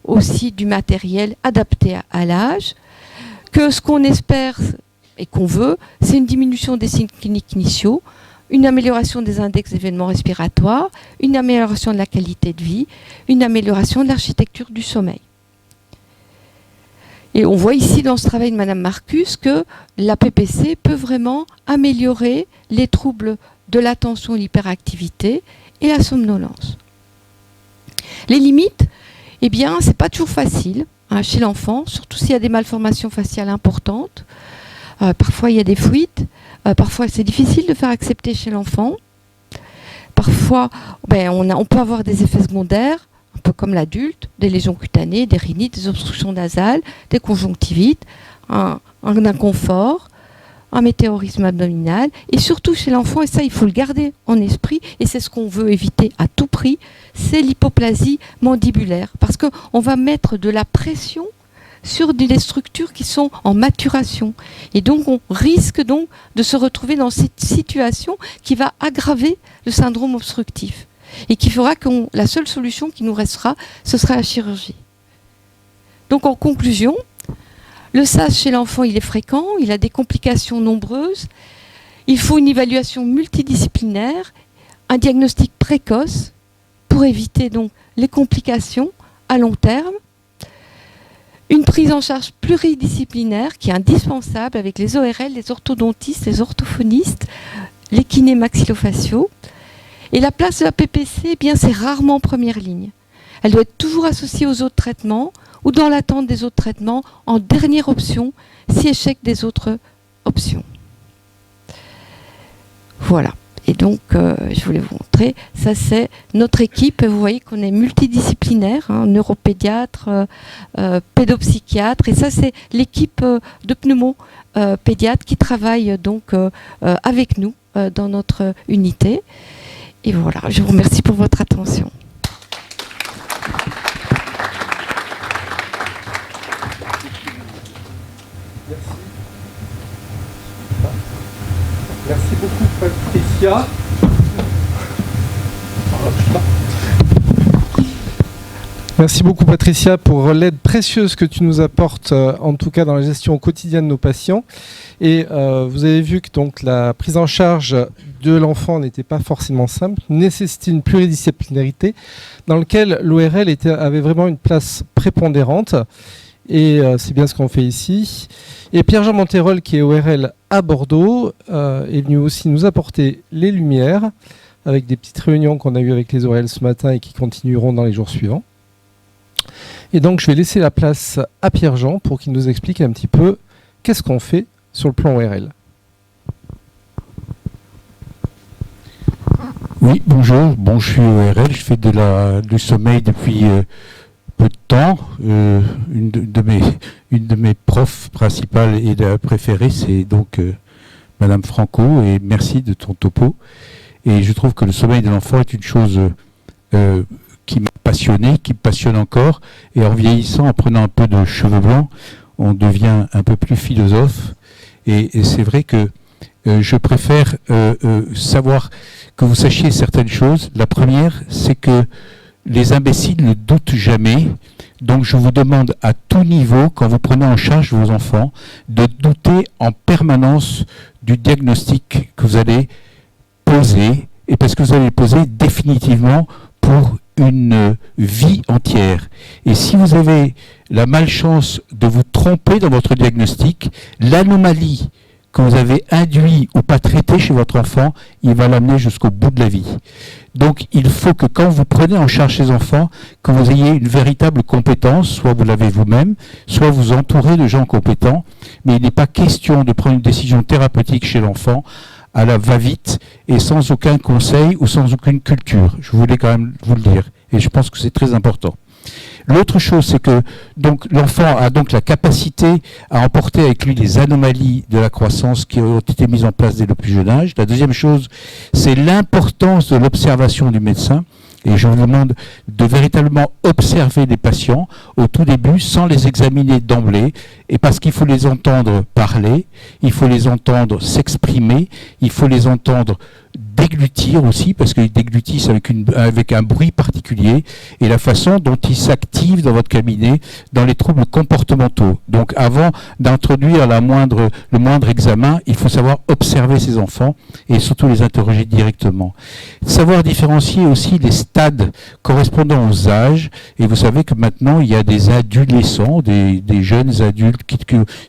aussi du matériel adapté à l'âge, que ce qu'on espère et qu'on veut, c'est une diminution des signes cliniques initiaux, une amélioration des index d'événements respiratoires, une amélioration de la qualité de vie, une amélioration de l'architecture du sommeil. Et on voit ici dans ce travail de Madame Marcus que la PPC peut vraiment améliorer les troubles de l'attention et l'hyperactivité et la somnolence. Les limites, eh bien, c'est pas toujours facile chez l'enfant, surtout s'il y a des malformations faciales importantes. Parfois, il y a des fuites. Parfois, c'est difficile de faire accepter chez l'enfant. Parfois, on peut avoir des effets secondaires, un peu comme l'adulte, des lésions cutanées, des rhinites, des obstructions nasales, des conjonctivites, un inconfort, un météorisme abdominal. Et surtout chez l'enfant, et ça, il faut le garder en esprit, et c'est ce qu'on veut éviter à tout prix, c'est l'hypoplasie mandibulaire. Parce qu'on va mettre de la pression sur des structures qui sont en maturation. Et donc, on risque donc de se retrouver dans cette situation qui va aggraver le syndrome obstructif. Et qui fera que la seule solution qui nous restera, ce sera la chirurgie. Donc, en conclusion, le SAS chez l'enfant, il est fréquent, il a des complications nombreuses. Il faut une évaluation multidisciplinaire, un diagnostic précoce pour éviter donc les complications à long terme. Une prise en charge pluridisciplinaire qui est indispensable avec les ORL, les orthodontistes, les orthophonistes, les kinés maxillofaciaux. Et la place de la PPC, eh bien, c'est rarement en première ligne. Elle doit être toujours associée aux autres traitements ou dans l'attente des autres traitements en dernière option, si échec des autres options. Voilà. Et donc, je voulais vous montrer, ça c'est notre équipe. Vous voyez qu'on est multidisciplinaire, neuropédiatre, pédopsychiatre. Et ça c'est l'équipe de pneumopédiatre qui travaille donc avec nous dans notre unité. Et voilà, je vous remercie pour votre attention. Merci beaucoup Patricia. Merci beaucoup Patricia pour l'aide précieuse que tu nous apportes, en tout cas dans la gestion quotidienne de nos patients. Et vous avez vu que donc, la prise en charge de l'enfant n'était pas forcément simple, nécessitait une pluridisciplinarité dans laquelle l'ORL avait vraiment une place prépondérante. Et c'est bien ce qu'on fait ici. Et Pierre-Jean Monterol, qui est ORL à Bordeaux, est venu aussi nous apporter les lumières avec des petites réunions qu'on a eues avec les ORL ce matin et qui continueront dans les jours suivants. Et donc, je vais laisser la place à Pierre-Jean pour qu'il nous explique un petit peu qu'est-ce qu'on fait sur le plan ORL. Oui, bonjour. Bon, je suis ORL, je fais du sommeil depuis peu de temps. Une de mes profs principales et préférées, c'est donc Madame Franco, et merci de ton topo. Et je trouve que le sommeil de l'enfant est une chose qui m'a passionné, qui me passionne encore. Et en vieillissant, en prenant un peu de cheveux blancs, on devient un peu plus philosophe. Et c'est vrai que je préfère savoir que vous sachiez certaines choses. La première, c'est que les imbéciles ne doutent jamais. Donc je vous demande à tout niveau, quand vous prenez en charge vos enfants, de douter en permanence du diagnostic que vous allez poser, et parce que vous allez le poser définitivement pour une vie entière. Et si vous avez la malchance de vous tromper dans votre diagnostic, l'anomalie que vous avez induit ou pas traité chez votre enfant, il va l'amener jusqu'au bout de la vie. Donc il faut que quand vous prenez en charge ces enfants, que vous ayez une véritable compétence, soit vous l'avez vous-même, soit vous entourez de gens compétents, mais il n'est pas question de prendre une décision thérapeutique chez l'enfant à la va-vite et sans aucun conseil ou sans aucune culture. Je voulais quand même vous le dire, et je pense que c'est très important. L'autre chose, c'est que donc l'enfant a donc la capacité à emporter avec lui les anomalies de la croissance qui ont été mises en place dès le plus jeune âge. La deuxième chose, c'est l'importance de l'observation du médecin. Et je vous demande de véritablement observer les patients au tout début sans les examiner d'emblée, et parce qu'il faut les entendre parler, il faut les entendre s'exprimer, il faut les entendre déglutir aussi, parce qu'ils déglutissent avec un bruit particulier, et la façon dont ils s'activent dans votre cabinet dans les troubles comportementaux. Donc avant d'introduire le moindre examen, il faut savoir observer ces enfants et surtout les interroger directement. Savoir différencier aussi les stades correspondant aux âges, et vous savez que maintenant il y a des adolescents, des jeunes adultes qui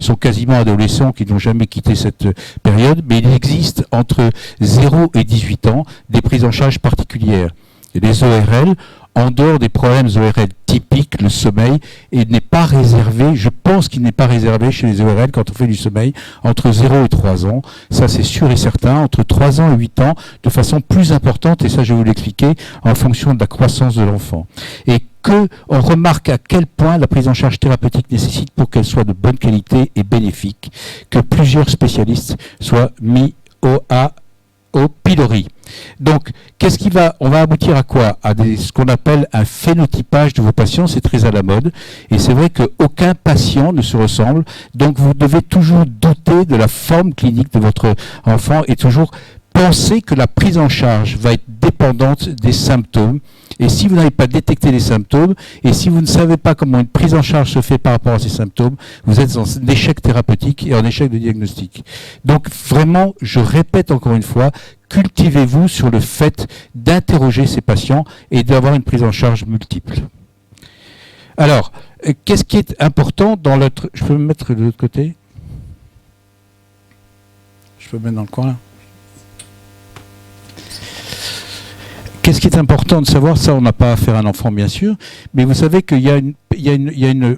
sont quasiment adolescents, qui n'ont jamais quitté cette période, mais il existe entre 0 et 18 ans des prises en charge particulières. Et les ORL, en dehors des problèmes ORL typiques, le sommeil, et n'est pas réservé, je pense qu'il n'est pas réservé chez les ORL quand on fait du sommeil entre 0 et 3 ans, ça c'est sûr et certain, entre 3 ans et 8 ans, de façon plus importante, et ça je vais vous l'expliquer, en fonction de la croissance de l'enfant. Et on remarque à quel point la prise en charge thérapeutique nécessite, pour qu'elle soit de bonne qualité et bénéfique, que plusieurs spécialistes soient mis au pilori. Donc, on va aboutir à quoi? À ce qu'on appelle un phénotypage de vos patients, c'est très à la mode, et c'est vrai qu'aucun patient ne se ressemble, donc vous devez toujours douter de la forme clinique de votre enfant et toujours penser que la prise en charge va être dépendante des symptômes. Et si vous n'avez pas détecté les symptômes, et si vous ne savez pas comment une prise en charge se fait par rapport à ces symptômes, vous êtes en échec thérapeutique et en échec de diagnostic. Donc vraiment, je répète encore une fois, cultivez-vous sur le fait d'interroger ces patients et d'avoir une prise en charge multiple. Alors, qu'est-ce qui est important dans l'autre... Je peux me mettre de l'autre côté? Je peux me mettre dans le coin là? Qu'est-ce qui est important de savoir? Ça, on n'a pas affaire à un enfant, bien sûr, mais vous savez qu'il y a une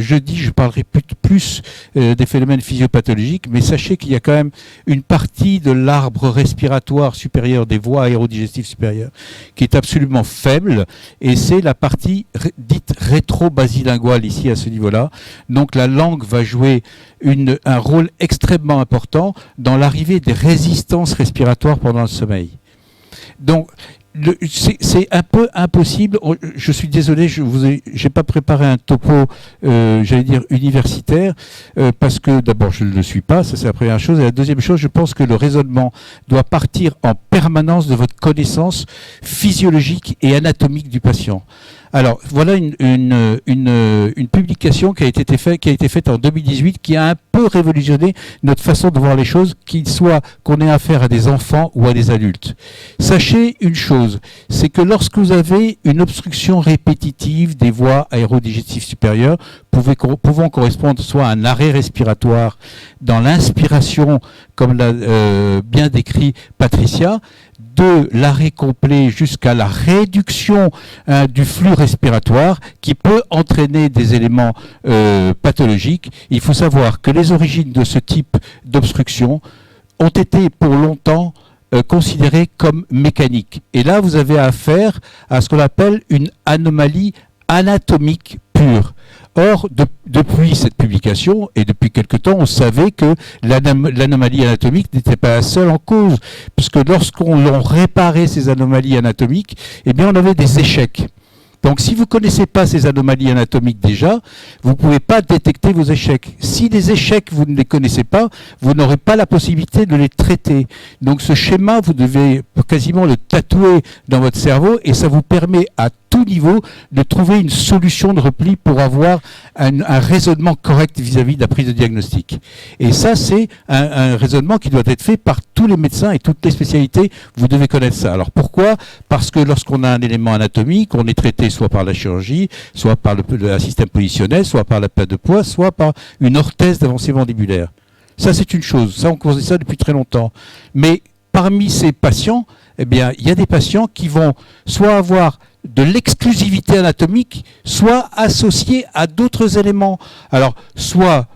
jeudi, je parlerai plus des phénomènes physiopathologiques, mais sachez qu'il y a quand même une partie de l'arbre respiratoire supérieur, des voies aérodigestives supérieures, qui est absolument faible, et c'est la partie dite rétro-basilinguale ici, à ce niveau-là. Donc la langue va jouer un rôle extrêmement important dans l'arrivée des résistances respiratoires pendant le sommeil. Donc, c'est un peu impossible. Je suis désolé, j'ai pas préparé un topo, j'allais dire universitaire, parce que d'abord je ne le suis pas, ça c'est la première chose. Et la deuxième chose, je pense que le raisonnement doit partir en permanence de votre connaissance physiologique et anatomique du patient. Alors, voilà une publication qui a été faite en 2018, qui a un peu révolutionné notre façon de voir les choses, qu'il soit qu'on ait affaire à des enfants ou à des adultes. Sachez une chose, c'est que lorsque vous avez une obstruction répétitive des voies aérodigestives supérieures, pouvant correspondre soit à un arrêt respiratoire dans l'inspiration, comme l'a bien décrit Patricia, de l'arrêt complet jusqu'à la réduction du flux respiratoire qui peut entraîner des éléments pathologiques. Il faut savoir que les origines de ce type d'obstruction ont été pour longtemps considérées comme mécaniques. Et là, vous avez affaire à ce qu'on appelle une anomalie anatomique pure. Or, depuis cette publication, et depuis quelque temps, on savait que l'anomalie anatomique n'était pas la seule en cause, puisque lorsqu'on réparait ces anomalies anatomiques, eh bien, on avait des échecs. Donc, si vous ne connaissez pas ces anomalies anatomiques déjà, vous ne pouvez pas détecter vos échecs. Si les échecs, vous ne les connaissez pas, vous n'aurez pas la possibilité de les traiter. Donc, ce schéma, vous devez quasiment le tatouer dans votre cerveau et ça vous permet à tout niveau de trouver une solution de repli pour avoir un raisonnement correct vis-à-vis de la prise de diagnostic. Et ça, c'est un raisonnement qui doit être fait par tous les médecins et toutes les spécialités. Vous devez connaître ça. Alors, pourquoi ? Parce que lorsqu'on a un élément anatomique, on est traité soit par la chirurgie, soit par le système positionnel, soit par la perte de poids, soit par une orthèse d'avancée mandibulaire. Ça, c'est une chose. Ça, on connaît ça depuis très longtemps. Mais parmi ces patients, eh bien, il y a des patients qui vont soit avoir de l'exclusivité anatomique, soit associée à d'autres éléments. Alors, soit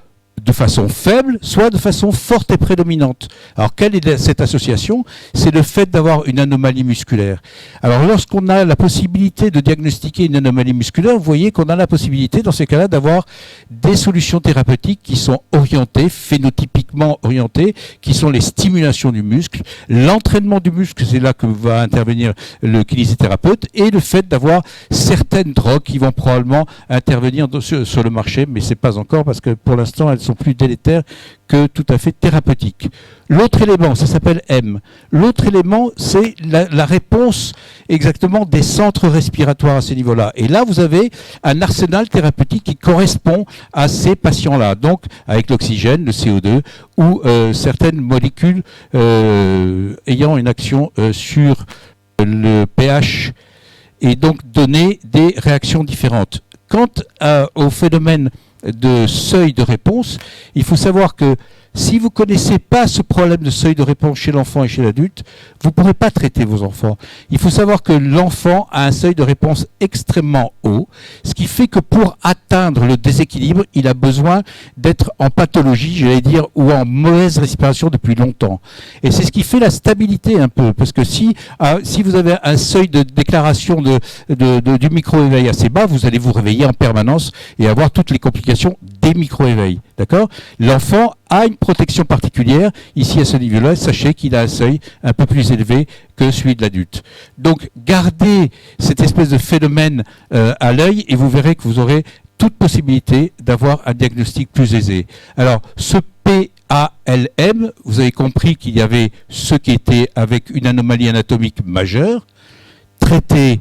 de façon faible, soit de façon forte et prédominante. Alors, quelle est cette association ? C'est le fait d'avoir une anomalie musculaire. Alors, lorsqu'on a la possibilité de diagnostiquer une anomalie musculaire, vous voyez qu'on a la possibilité, dans ces cas-là, d'avoir des solutions thérapeutiques qui sont orientées, phénotypiquement orientées, qui sont les stimulations du muscle, l'entraînement du muscle, c'est là que va intervenir le kinésithérapeute, et le fait d'avoir certaines drogues qui vont probablement intervenir sur le marché, mais c'est pas encore, parce que pour l'instant, elles sont plus délétères que tout à fait thérapeutiques. L'autre élément, ça s'appelle M. L'autre élément, c'est la réponse exactement des centres respiratoires à ce niveau-là. Et là, vous avez un arsenal thérapeutique qui correspond à ces patients-là. Donc, avec l'oxygène, le CO2 ou certaines molécules ayant une action sur le pH et donc donner des réactions différentes. Quant au phénomène de seuil de réponse, il faut savoir que si vous ne connaissez pas ce problème de seuil de réponse chez l'enfant et chez l'adulte, vous ne pourrez pas traiter vos enfants. Il faut savoir que l'enfant a un seuil de réponse extrêmement haut, ce qui fait que pour atteindre le déséquilibre, il a besoin d'être en pathologie, j'allais dire, ou en mauvaise respiration depuis longtemps. Et c'est ce qui fait la stabilité un peu, parce que si vous avez un seuil de déclaration du micro-éveil assez bas, vous allez vous réveiller en permanence et avoir toutes les complications des micro-éveils. D'accord ? L'enfant a une protection particulière. Ici, à ce niveau-là, sachez qu'il a un seuil un peu plus élevé que celui de l'adulte. Donc, gardez cette espèce de phénomène à l'œil et vous verrez que vous aurez toute possibilité d'avoir un diagnostic plus aisé. Alors, ce PALM, vous avez compris qu'il y avait ceux qui étaient avec une anomalie anatomique majeure, traités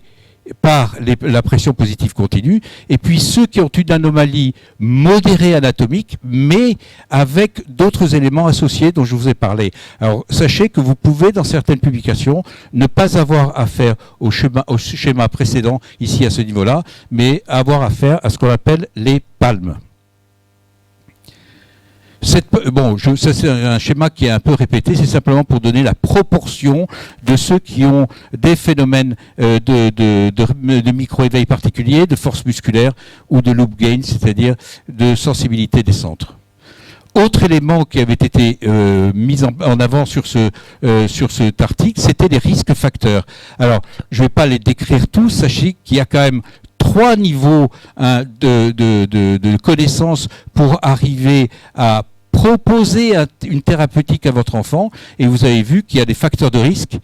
par la pression positive continue, et puis ceux qui ont une anomalie modérée anatomique, mais avec d'autres éléments associés dont je vous ai parlé. Alors, sachez que vous pouvez, dans certaines publications, ne pas avoir affaire au schéma précédent, ici à ce niveau-là, mais avoir affaire à ce qu'on appelle les palmes. Ça c'est un schéma qui est un peu répété, c'est simplement pour donner la proportion de ceux qui ont des phénomènes de micro-éveil particuliers, de force musculaire ou de loop gain, c'est-à-dire de sensibilité des centres. Autre élément qui avait été mis en avant sur cet article, c'était les risques facteurs. Alors, je ne vais pas les décrire tous, sachez qu'il y a quand même 3 niveaux de connaissances pour arriver à proposer une thérapeutique à votre enfant, et vous avez vu qu'il y a des facteurs de risque,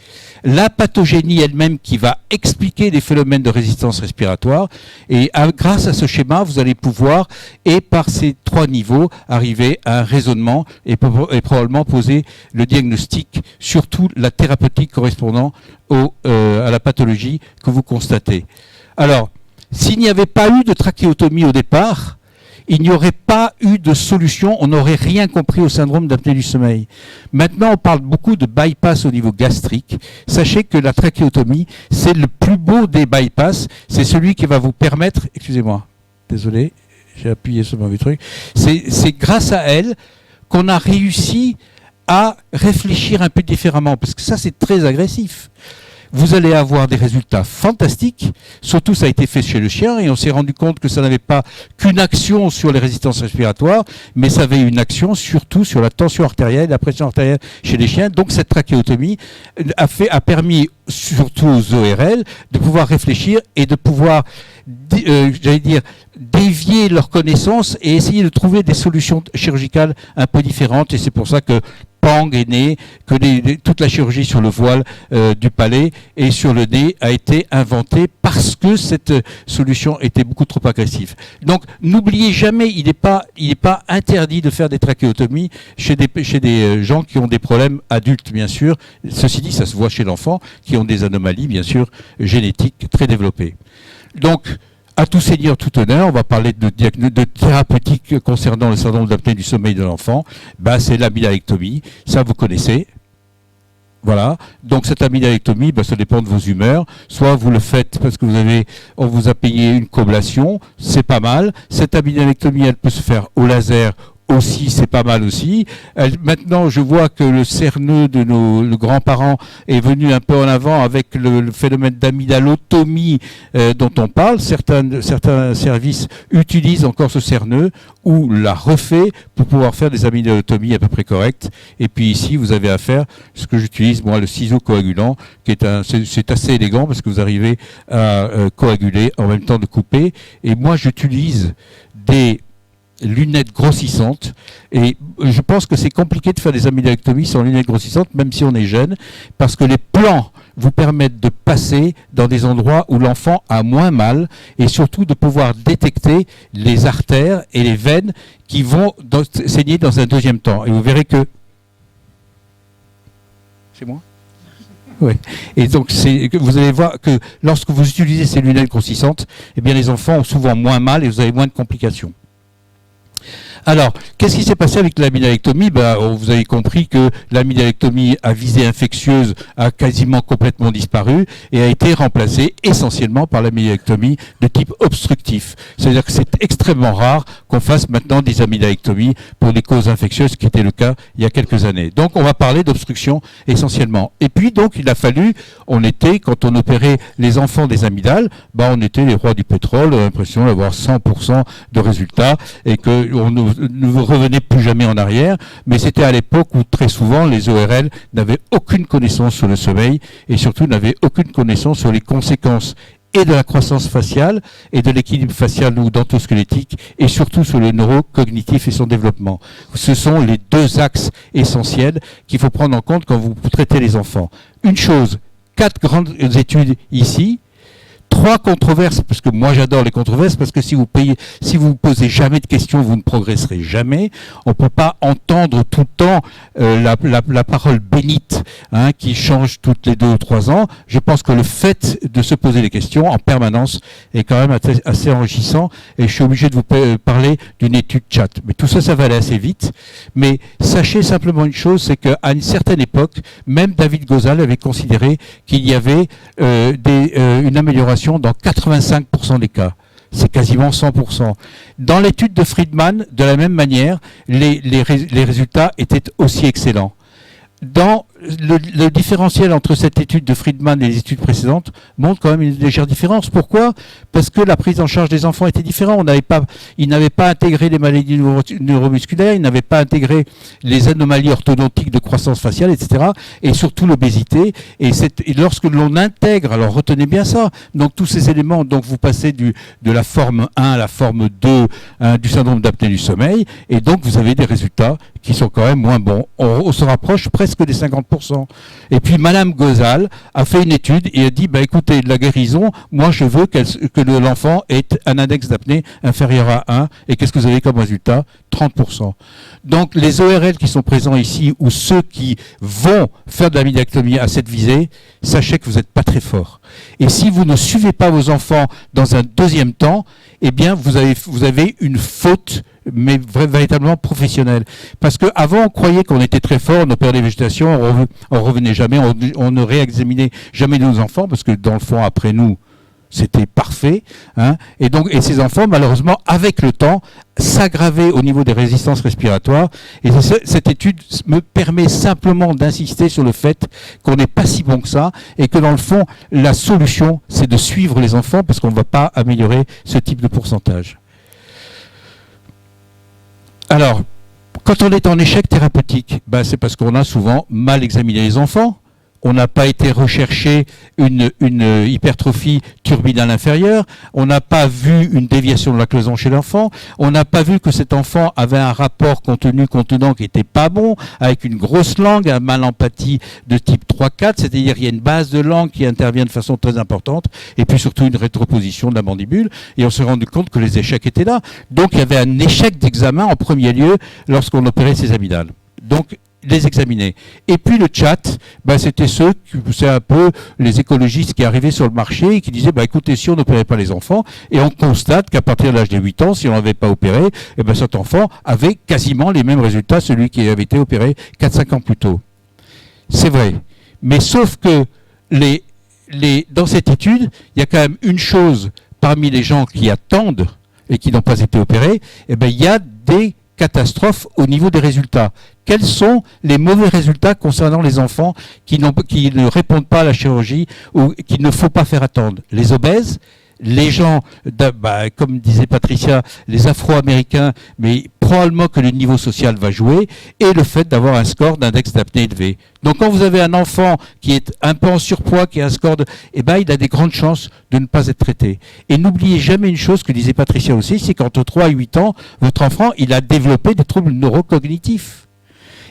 la pathogénie elle-même qui va expliquer les phénomènes de résistance respiratoire, et grâce à ce schéma, vous allez pouvoir, et par ces 3 niveaux, arriver à un raisonnement et probablement poser le diagnostic, surtout la thérapeutique correspondant à la pathologie que vous constatez. Alors, s'il n'y avait pas eu de trachéotomie au départ, il n'y aurait pas eu de solution, on n'aurait rien compris au syndrome d'apnée du sommeil. Maintenant, on parle beaucoup de bypass au niveau gastrique. Sachez que la trachéotomie, c'est le plus beau des bypass, c'est celui qui va vous permettre, excusez-moi, désolé, j'ai appuyé sur le mauvais truc, c'est grâce à elle qu'on a réussi à réfléchir un peu différemment, parce que ça c'est très agressif. vous allez avoir des résultats fantastiques. Surtout, ça a été fait chez le chien et on s'est rendu compte que ça n'avait pas qu'une action sur les résistances respiratoires, mais ça avait une action surtout sur la tension artérielle, la pression artérielle chez les chiens. Donc cette trachéotomie a permis surtout aux ORL de pouvoir réfléchir et de pouvoir, j'allais dire, dévier leurs connaissances et essayer de trouver des solutions chirurgicales un peu différentes. Et c'est pour ça que Pang est né, que toute la chirurgie sur le voile du palais et sur le nez a été inventée parce que cette solution était beaucoup trop agressive. Donc n'oubliez jamais, il n'est pas interdit de faire des trachéotomies chez des gens qui ont des problèmes adultes, bien sûr. Ceci dit, ça se voit chez l'enfant, qui ont des anomalies, bien sûr, génétiques très développées. Donc, à tout seigneur, tout honneur, on va parler de thérapeutique concernant le syndrome d'apnée du sommeil de l'enfant. C'est l'amygdalectomie, ça vous connaissez. Voilà. Donc cette amygdalectomie, ça dépend de vos humeurs. Soit vous le faites parce que on vous a payé une coblation, c'est pas mal. Cette amygdalectomie, elle peut se faire au laser aussi, c'est pas mal aussi. Maintenant, je vois que le cerneux de nos grands-parents est venu un peu en avant avec le phénomène d'amygdalotomie dont on parle. Certains services utilisent encore ce cerneux ou l'a refait pour pouvoir faire des amygdalotomies à peu près correctes. Et puis ici, vous avez à faire ce que j'utilise, moi, le ciseau coagulant, qui c'est assez élégant parce que vous arrivez à coaguler en même temps de couper. Et moi, j'utilise des lunettes grossissantes et je pense que c'est compliqué de faire des amygdalectomies sans lunettes grossissantes même si on est jeune parce que les plans vous permettent de passer dans des endroits où l'enfant a moins mal et surtout de pouvoir détecter les artères et les veines qui vont saigner dans un deuxième temps et vous verrez que c'est moi. Oui. Et donc vous allez voir que lorsque vous utilisez ces lunettes grossissantes, eh bien les enfants ont souvent moins mal et vous avez moins de complications. Alors, qu'est-ce qui s'est passé avec l'amygdalectomie ? Vous avez compris que l'amygdalectomie à visée infectieuse a quasiment complètement disparu et a été remplacée essentiellement par l'amygdalectomie de type obstructif. C'est-à-dire que c'est extrêmement rare qu'on fasse maintenant des amygdalectomies pour des causes infectieuses, ce qui était le cas il y a quelques années. Donc, on va parler d'obstruction essentiellement. Et puis, donc, il a fallu, quand on opérait les enfants des amygdales, on était les rois du pétrole, on a l'impression d'avoir 100% de résultats et qu'on ne revenait plus jamais en arrière, mais c'était à l'époque où très souvent les ORL n'avaient aucune connaissance sur le sommeil et surtout n'avaient aucune connaissance sur les conséquences et de la croissance faciale et de l'équilibre facial ou dentosquelettique et surtout sur le neurocognitif et son développement. Ce sont les deux axes essentiels qu'il faut prendre en compte quand vous traitez les enfants. Une chose, 4 grandes études ici, 3 controverses, parce que moi j'adore les controverses, parce que si vous posez jamais de questions, vous ne progresserez jamais. On ne peut pas entendre tout le temps la parole bénite qui change toutes les 2 ou 3 ans. Je pense que le fait de se poser des questions en permanence est quand même assez enrichissant et je suis obligé de vous parler d'une étude chat. Mais tout ça, ça va aller assez vite. Mais sachez simplement une chose, c'est qu'à une certaine époque, même David Gozal avait considéré qu'il y avait une amélioration dans 85% des cas. C'est quasiment 100%. Dans l'étude de Friedman, de la même manière, les résultats étaient aussi excellents. Dans le différentiel entre cette étude de Friedman et les études précédentes montre quand même une légère différence. Pourquoi ? Parce que la prise en charge des enfants était différente. Ils n'avaient pas intégré les maladies neuromusculaires, ils n'avaient pas intégré les anomalies orthodontiques de croissance faciale, etc. Et surtout l'obésité. Et lorsque l'on intègre, alors retenez bien ça, donc tous ces éléments, donc vous passez de la forme 1 à la forme 2 du syndrome d'apnée du sommeil, et donc vous avez des résultats qui sont quand même moins bons. On se rapproche presque des 50%. Et puis Madame Gozal a fait une étude et a dit écoutez, la guérison, moi je veux que l'enfant ait un index d'apnée inférieur à 1. Et qu'est-ce que vous avez comme résultat ? 30%. Donc les ORL qui sont présents ici ou ceux qui vont faire de l'amygdalectomie à cette visée, sachez que vous n'êtes pas très fort. Et si vous ne suivez pas vos enfants dans un deuxième temps, eh bien vous avez une faute, mais véritablement professionnelle. Parce qu'avant, on croyait qu'on était très fort, on opérait des végétations, on revenait jamais, on ne réexaminait jamais nos enfants, parce que dans le fond, après nous, c'était parfait, hein. Et ces enfants, malheureusement, avec le temps, s'aggravaient au niveau des résistances respiratoires. Et cette étude me permet simplement d'insister sur le fait qu'on n'est pas si bon que ça, et que dans le fond, la solution, c'est de suivre les enfants, parce qu'on ne va pas améliorer ce type de pourcentage. Alors, quand on est en échec thérapeutique, c'est parce qu'on a souvent mal examiné les enfants. On n'a pas été rechercher une hypertrophie turbinale inférieure, on n'a pas vu une déviation de la cloison chez l'enfant, on n'a pas vu que cet enfant avait un rapport contenu-contenant qui n'était pas bon, avec une grosse langue, un mal-empathie de type 3-4, c'est-à-dire qu'il y a une base de langue qui intervient de façon très importante, et puis surtout une rétroposition de la mandibule, et on s'est rendu compte que les échecs étaient là. Donc il y avait un échec d'examen en premier lieu lorsqu'on opérait ces amygdales. Donc les examiner. Et puis le chat, c'est un peu les écologistes qui arrivaient sur le marché et qui disaient, écoutez, si on n'opérait pas les enfants, et on constate qu'à partir de l'âge de 8 ans, si on n'avait pas opéré, cet enfant avait quasiment les mêmes résultats, celui qui avait été opéré 4-5 ans plus tôt. C'est vrai. Mais sauf que dans cette étude, il y a quand même une chose parmi les gens qui attendent et qui n'ont pas été opérés, il y a des catastrophes au niveau des résultats. Quels sont les mauvais résultats concernant les enfants qui ne répondent pas à la chirurgie ou qu'il ne faut pas faire attendre? Les obèses, les gens, comme disait Patricia, les Afro-Américains, mais probablement que le niveau social va jouer, et le fait d'avoir un score d'index d'apnée élevé. Donc quand vous avez un enfant qui est un peu en surpoids, qui a un score il a des grandes chances de ne pas être traité. Et n'oubliez jamais une chose que disait Patricia aussi, c'est qu'entre 3 et 8 ans, votre enfant, il a développé des troubles neurocognitifs.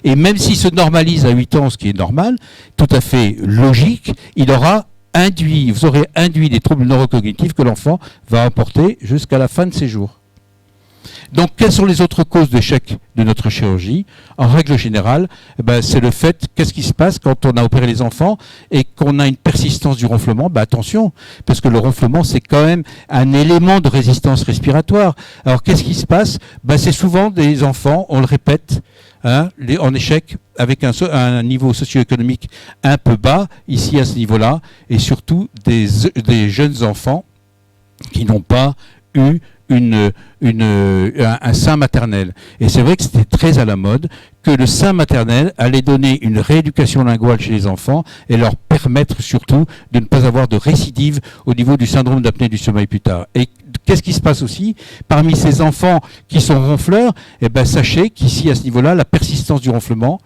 Et même s'il se normalise à 8 ans, ce qui est normal, tout à fait logique, vous aurez induit des troubles neurocognitifs que l'enfant va emporter jusqu'à la fin de ses jours. Donc, quelles sont les autres causes d'échec de notre chirurgie? En règle générale, c'est le fait, qu'est-ce qui se passe quand on a opéré les enfants et qu'on a une persistance du ronflement? Attention, parce que le ronflement, c'est quand même un élément de résistance respiratoire. Alors, qu'est-ce qui se passe? C'est souvent des enfants, on le répète, en échec, avec un niveau socio-économique un peu bas, ici à ce niveau-là, et surtout des jeunes enfants qui n'ont pas eu un sein maternel. Et c'est vrai que c'était très à la mode que le sein maternel allait donner une rééducation linguale chez les enfants et leur permettre surtout de ne pas avoir de récidive au niveau du syndrome d'apnée du sommeil plus tard. Et qu'est-ce qui se passe aussi? Parmi ces enfants qui sont ronfleurs, sachez qu'ici, à ce niveau-là, la persistance du ronflement,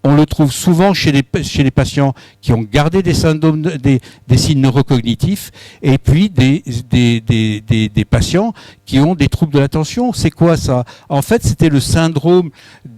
on le trouve souvent chez les patients qui ont gardé des symptômes, des signes neurocognitifs, et puis des patients qui ont des troubles de l'attention. C'est quoi ça? En fait, c'était le syndrome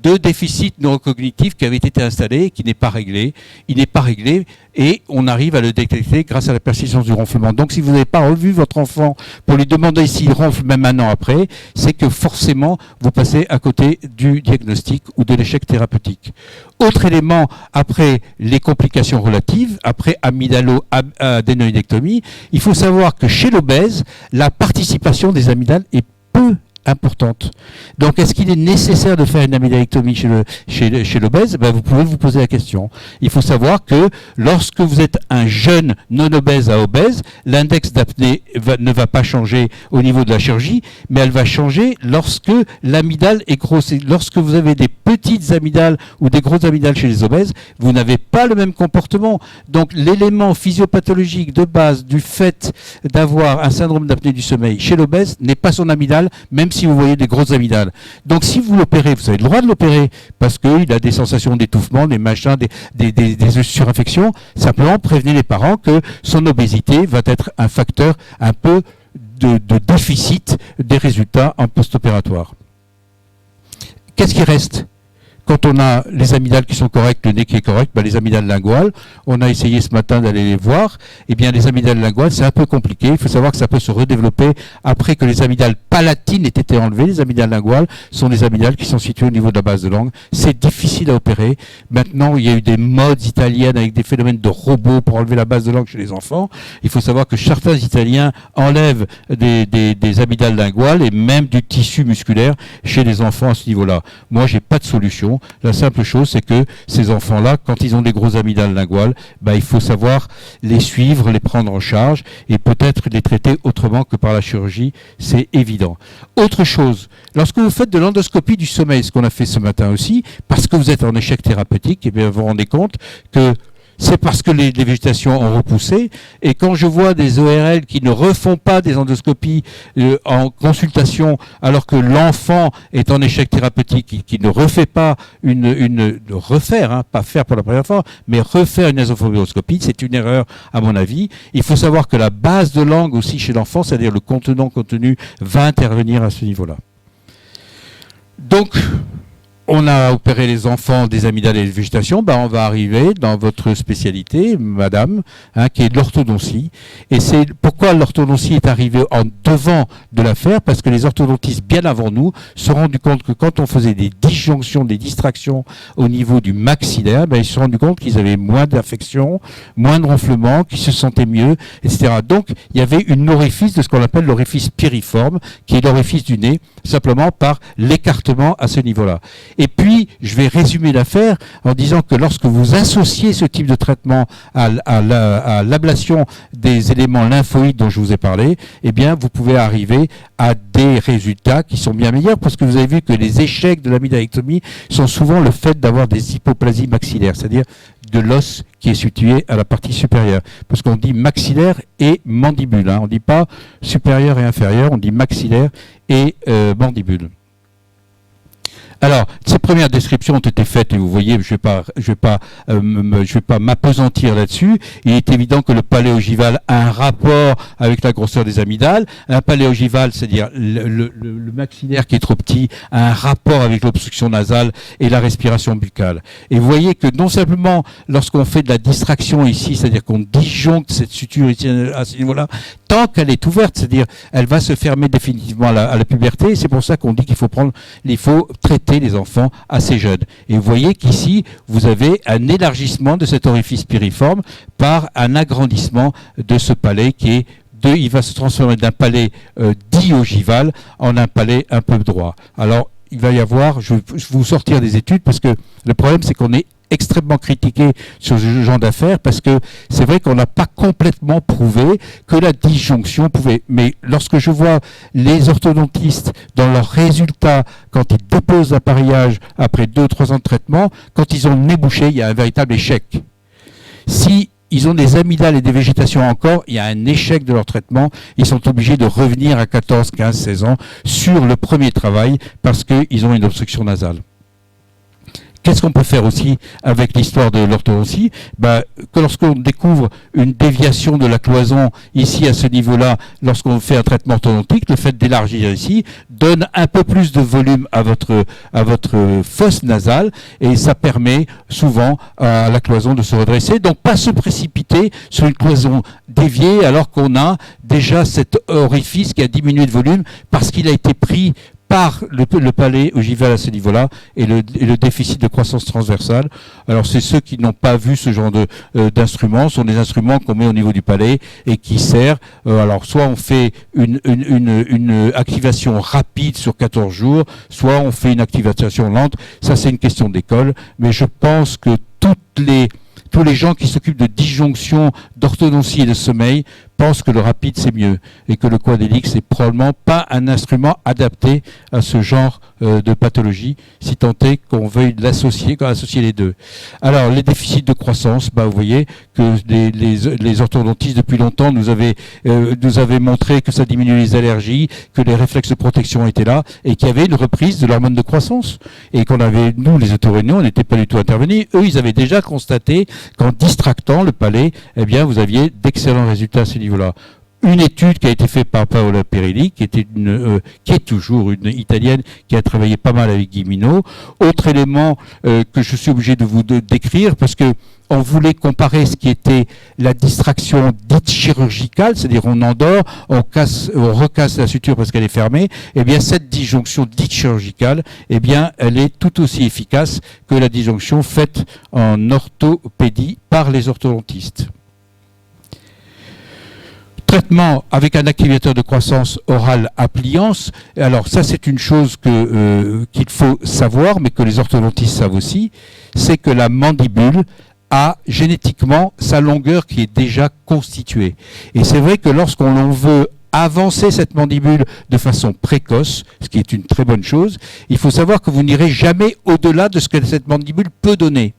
de déficit neurocognitif qui avait été installé et qui n'est pas réglé. Il n'est pas réglé et on arrive à le détecter grâce à la persistance du ronflement. Donc si vous n'avez pas revu votre enfant pour lui demander s'il ronfle même un an après, c'est que forcément vous passez à côté du diagnostic ou de l'échec thérapeutique. Autre élément, après les complications relatives, après amygdalo-adénoïdectomie, il faut savoir que chez l'obèse, la participation des amygdales est peu importante. Donc, est-ce qu'il est nécessaire de faire une amygdalectomie chez l'obèse? Vous pouvez vous poser la question. Il faut savoir que lorsque vous êtes un jeune non-obèse à obèse, l'index d'apnée ne va pas changer au niveau de la chirurgie, mais elle va changer lorsque l'amygdale est grosse. Lorsque vous avez des petites amygdales ou des grosses amygdales chez les obèses, vous n'avez pas le même comportement. Donc, l'élément physiopathologique de base du fait d'avoir un syndrome d'apnée du sommeil chez l'obèse n'est pas son amygdale, même si vous voyez des grosses amygdales. Donc si vous l'opérez, vous avez le droit de l'opérer parce qu'il a des sensations d'étouffement, des machins, des surinfections. Simplement prévenez les parents que son obésité va être un facteur un peu de déficit des résultats en post-opératoire. Qu'est-ce qui reste? Quand on a les amygdales qui sont correctes, le nez qui est correct, les amygdales linguales, on a essayé ce matin d'aller les voir, les amygdales linguales, c'est un peu compliqué. Il faut savoir que ça peut se redévelopper après que les amygdales palatines aient été enlevées. Les amygdales linguales sont des amygdales qui sont situées au niveau de la base de langue. C'est difficile à opérer. Maintenant, il y a eu des modes italiennes avec des phénomènes de robots pour enlever la base de langue chez les enfants. Il faut savoir que certains Italiens enlèvent des amygdales linguales et même du tissu musculaire chez les enfants à ce niveau-là. Moi, j'ai pas de solution. végétation. La simple chose, c'est que ces enfants-là, quand ils ont des gros amygdales linguales, il faut savoir les suivre, les prendre en charge et peut-être les traiter autrement que par la chirurgie, c'est évident. Autre chose, lorsque vous faites de l'endoscopie du sommeil, ce qu'on a fait ce matin aussi, parce que vous êtes en échec thérapeutique, et bien vous vous rendez compte que c'est parce que les végétations ont repoussé. Et quand je vois des ORL qui ne refont pas des endoscopies en consultation, alors que l'enfant est en échec thérapeutique, qui ne refait pas pas faire pour la première fois, mais refaire une nasophoboscopie, c'est une erreur à mon avis. Il faut savoir que la base de langue aussi chez l'enfant, c'est-à-dire le contenant contenu, va intervenir à ce niveau-là. Donc, on a opéré les enfants des amygdales et des végétations, on va arriver dans votre spécialité, madame, qui est l'orthodontie. Et c'est pourquoi l'orthodontie est arrivée en devant de l'affaire, parce que les orthodontistes, bien avant nous, se sont rendus compte que quand on faisait des disjonctions, des distractions au niveau du maxillaire, ils se sont rendus compte qu'ils avaient moins d'infections, moins de ronflements, qu'ils se sentaient mieux, etc. Donc, il y avait une orifice de ce qu'on appelle l'orifice piriforme, qui est l'orifice du nez, simplement par l'écartement à ce niveau-là. Et puis, je vais résumer l'affaire en disant que lorsque vous associez ce type de traitement à l'ablation des éléments lymphoïdes dont je vous ai parlé, eh bien, vous pouvez arriver à des résultats qui sont bien meilleurs, parce que vous avez vu que les échecs de l'amygdalectomie sont souvent le fait d'avoir des hypoplasies maxillaires, c'est-à-dire de l'os qui est situé à la partie supérieure. Parce qu'on dit maxillaire et mandibule. On ne dit pas supérieur et inférieur, on dit maxillaire et mandibule. Alors, ces premières descriptions ont été faites, et vous voyez, je vais pas m'appesantir là-dessus. Il est évident que le palais ogival a un rapport avec la grosseur des amygdales. Un palais ogival, c'est-à-dire le maxillaire qui est trop petit, a un rapport avec l'obstruction nasale et la respiration buccale. Et vous voyez que non simplement lorsqu'on fait de la distraction ici, c'est-à-dire qu'on disjoncte cette suture ici à ce niveau-là, tant qu'elle est ouverte, c'est-à-dire elle va se fermer définitivement à la puberté. C'est pour ça qu'on dit qu'il faut traiter les enfants assez jeunes. Et vous voyez qu'ici, vous avez un élargissement de cet orifice piriforme par un agrandissement de ce palais il va se transformer d'un palais dit ogival en un palais un peu droit. Alors, il va y avoir, je vais vous sortir des études, parce que le problème, c'est qu'on est extrêmement critiqué sur ce genre d'affaires, parce que c'est vrai qu'on n'a pas complètement prouvé que la disjonction pouvait. Mais lorsque je vois les orthodontistes dans leurs résultats, quand ils déposent l'appareillage après 2 ou 3 ans de traitement, quand ils ont le nez bouché, il y a un véritable échec. Si ils ont des amygdales et des végétations encore, il y a un échec de leur traitement. Ils sont obligés de revenir à 14, 15, 16 ans sur le premier travail, parce qu'ils ont une obstruction nasale. Qu'est-ce qu'on peut faire aussi avec l'histoire de l'orthodontie ? Que lorsqu'on découvre une déviation de la cloison ici à ce niveau-là, lorsqu'on fait un traitement orthodontique, le fait d'élargir ici donne un peu plus de volume à votre fosse nasale, et ça permet souvent à la cloison de se redresser. Donc pas se précipiter sur une cloison déviée alors qu'on a déjà cet orifice qui a diminué de volume parce qu'il a été pris par le palais ogival à ce niveau-là et le déficit de croissance transversale. Alors c'est ceux qui n'ont pas vu ce genre d'instruments, sont des instruments qu'on met au niveau du palais et qui servent. Alors soit on fait une activation rapide sur 14 jours, soit on fait une activation lente. Ça c'est une question d'école, mais je pense que tous les gens qui s'occupent de disjonction, d'orthodontie et de sommeil pensent que le rapide c'est mieux et que le quadélix c'est probablement pas un instrument adapté à ce genre de pathologie, si tant est qu'on veuille associer les deux. Alors les déficits de croissance, vous voyez que les orthodontistes depuis longtemps nous avaient montré que ça diminuait les allergies, que les réflexes de protection étaient là et qu'il y avait une reprise de l'hormone de croissance, et qu'on avait, nous les otorhinés, on n'était pas du tout intervenus. Eux ils avaient déjà constaté qu'en distractant le palais, vous aviez d'excellents résultats à ce niveau-là. Une étude qui a été faite par Paola Perilli, qui est toujours une Italienne, qui a travaillé pas mal avec Guy Minot. Autre élément que je suis obligé de vous décrire, parce que on voulait comparer ce qui était la distraction dite chirurgicale, c'est-à-dire on endort, on recasse la suture parce qu'elle est fermée. Eh bien, cette disjonction dite chirurgicale, elle est tout aussi efficace que la disjonction faite en orthopédie par les orthodontistes. traitement avec un activateur de croissance orale à pliance. Alors ça, c'est une chose qu'il faut savoir, mais que les orthodontistes savent aussi, c'est que la mandibule a génétiquement sa longueur qui est déjà constituée. Et c'est vrai que lorsqu'on veut avancer cette mandibule de façon précoce, ce qui est une très bonne chose, il faut savoir que vous n'irez jamais au-delà de ce que cette mandibule peut donner.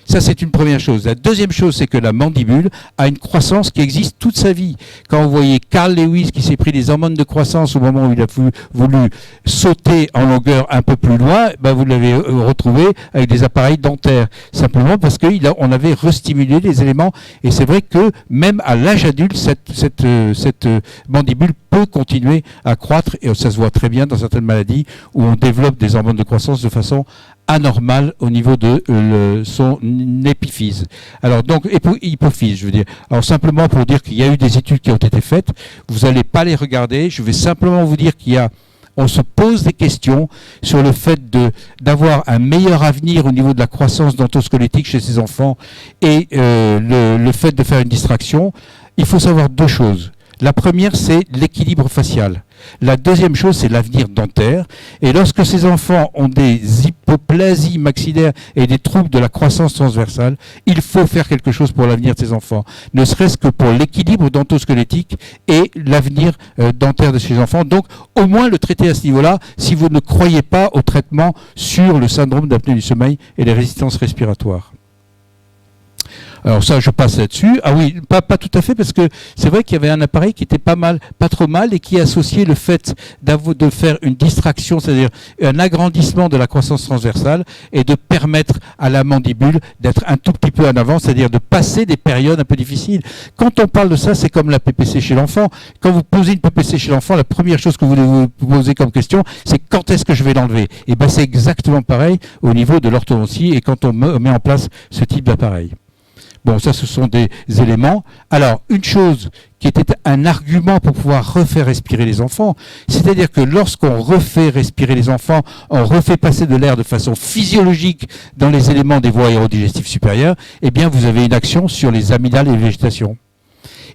Ça, c'est une première chose. La deuxième chose, c'est que la mandibule a une croissance qui existe toute sa vie. Quand vous voyez Carl Lewis qui s'est pris des hormones de croissance au moment où il a voulu sauter en longueur un peu plus loin, vous l'avez retrouvé avec des appareils dentaires. Simplement parce qu'on avait restimulé les éléments. Et c'est vrai que même à l'âge adulte, cette mandibule peut continuer à croître. Et ça se voit très bien dans certaines maladies où on développe des hormones de croissance de façon anormal au niveau de son épiphyse. Alors donc hypophyse, je veux dire. Alors simplement pour dire qu'il y a eu des études qui ont été faites, vous n'allez pas les regarder. Je vais simplement vous dire on se pose des questions sur le fait d'avoir un meilleur avenir au niveau de la croissance dentosquelettique chez ces enfants et le fait de faire une distraction. Il faut savoir deux choses. La première, c'est l'équilibre facial. La deuxième chose, c'est l'avenir dentaire. Et lorsque ces enfants ont des hypoplasies maxillaires et des troubles de la croissance transversale, il faut faire quelque chose pour l'avenir de ces enfants. Ne serait-ce que pour l'équilibre dentosquelettique et l'avenir dentaire de ces enfants. Donc, au moins le traiter à ce niveau-là, si vous ne croyez pas au traitement sur le syndrome d'apnée du sommeil et les résistances respiratoires. Alors ça, je passe là-dessus. Ah oui, pas tout à fait, parce que c'est vrai qu'il y avait un appareil qui était pas trop mal, et qui associait le fait de faire une distraction, c'est-à-dire un agrandissement de la croissance transversale, et de permettre à la mandibule d'être un tout petit peu en avant, c'est-à-dire de passer des périodes un peu difficiles. Quand on parle de ça, c'est comme la PPC chez l'enfant. Quand vous posez une PPC chez l'enfant, la première chose que vous devez vous poser comme question, c'est quand est-ce que je vais l'enlever? Et c'est exactement pareil au niveau de l'orthodontie et quand on met en place ce type d'appareil. Bon, ça, ce sont des éléments. Alors, une chose qui était un argument pour pouvoir refaire respirer les enfants, c'est-à-dire que lorsqu'on refait respirer les enfants, on refait passer de l'air de façon physiologique dans les éléments des voies aérodigestives supérieures, eh bien, vous avez une action sur les amygdales et les végétations.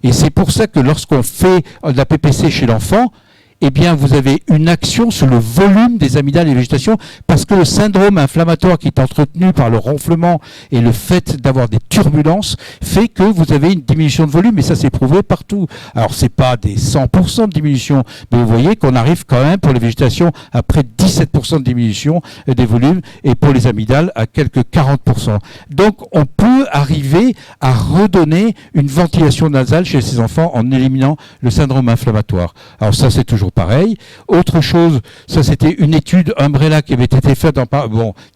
Et c'est pour ça que lorsqu'on fait de la PPC chez l'enfant, eh bien, vous avez une action sur le volume des amygdales et végétation, parce que le syndrome inflammatoire qui est entretenu par le ronflement et le fait d'avoir des turbulences fait que vous avez une diminution de volume, et ça c'est prouvé partout. Alors c'est pas des 100% de diminution, mais vous voyez qu'on arrive quand même pour les végétations à près de 17% de diminution des volumes, et pour les amygdales à quelques 40%. Donc on peut arriver à redonner une ventilation nasale chez ces enfants en éliminant le syndrome inflammatoire. Alors ça c'est toujours pareil. Autre chose, ça c'était une étude Umbrella qui avait été faite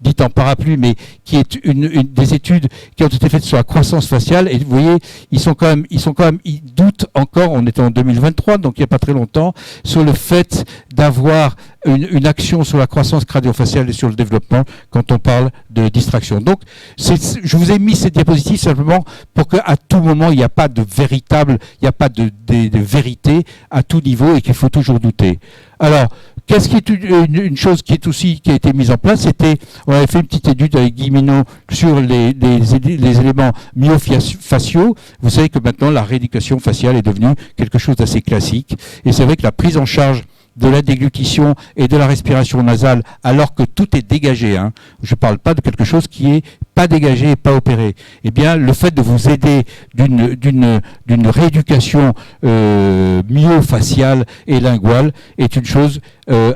dite en parapluie, mais qui est des études qui ont été faites sur la croissance faciale. Et vous voyez, ils doutent encore, on était en 2023, donc il n'y a pas très longtemps, sur le fait d'avoir une action sur la croissance crânio-faciale et sur le développement quand on parle de distraction. Donc, je vous ai mis ces diapositives simplement pour qu'à tout moment, il n'y a pas de vérité à tout niveau et qu'il faut toujours douter. Alors, qu'est-ce qui est une chose qui a été mise en place, on avait fait une petite étude avec Guy Minot sur les éléments myofaciaux. Vous savez que maintenant, la rééducation faciale est devenue quelque chose d'assez classique. Et c'est vrai que la prise en charge de la déglutition et de la respiration nasale, alors que tout est dégagé, je ne parle pas de quelque chose qui est pas dégagé et pas opéré. Eh bien, le fait de vous aider d'une rééducation myofaciale et linguale est une chose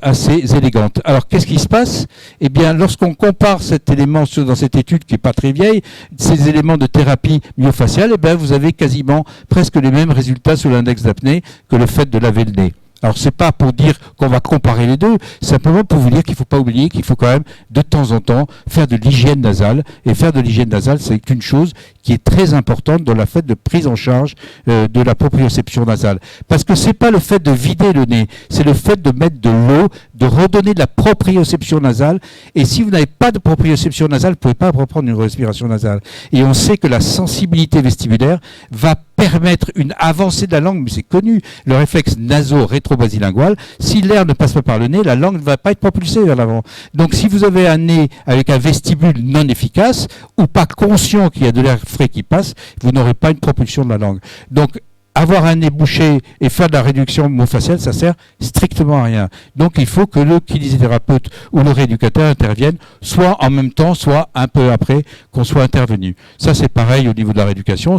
assez élégante. Alors, qu'est-ce qui se passe? Eh bien, lorsqu'on compare cet élément dans cette étude qui n'est pas très vieille, ces éléments de thérapie myofaciale, eh bien, vous avez quasiment presque les mêmes résultats sur l'index d'apnée que le fait de laver le nez. Alors, c'est pas pour dire qu'on va comparer les deux, simplement pour vous dire qu'il ne faut pas oublier qu'il faut quand même, de temps en temps, faire de l'hygiène nasale. Et faire de l'hygiène nasale, c'est une chose qui est très importante dans la fait de prise en charge de la proprioception nasale. Parce que c'est pas le fait de vider le nez, c'est le fait de mettre de l'eau, de redonner de la proprioception nasale. Et si vous n'avez pas de proprioception nasale, vous ne pouvez pas reprendre une respiration nasale. Et on sait que la sensibilité vestibulaire va permettre une avancée de la langue, mais c'est connu, le réflexe naso-rétro-basilingual. Si l'air ne passe pas par le nez, la langue ne va pas être propulsée vers l'avant. Donc si vous avez un nez avec un vestibule non efficace, ou pas conscient qu'il y a de l'air frais qui passe, vous n'aurez pas une propulsion de la langue. Donc avoir un nez bouché et faire de la réduction mot-faciale, ça sert strictement à rien. Donc il faut que le kinésithérapeute ou le rééducateur intervienne, soit en même temps, soit un peu après qu'on soit intervenu. Ça c'est pareil au niveau de la rééducation.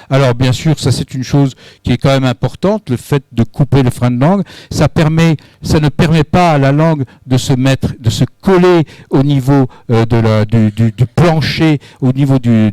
Alors bien sûr, ça c'est une chose qui est quand même importante, le fait de couper le frein de langue. Ça ne permet pas à la langue de se coller au niveau du plancher, au niveau du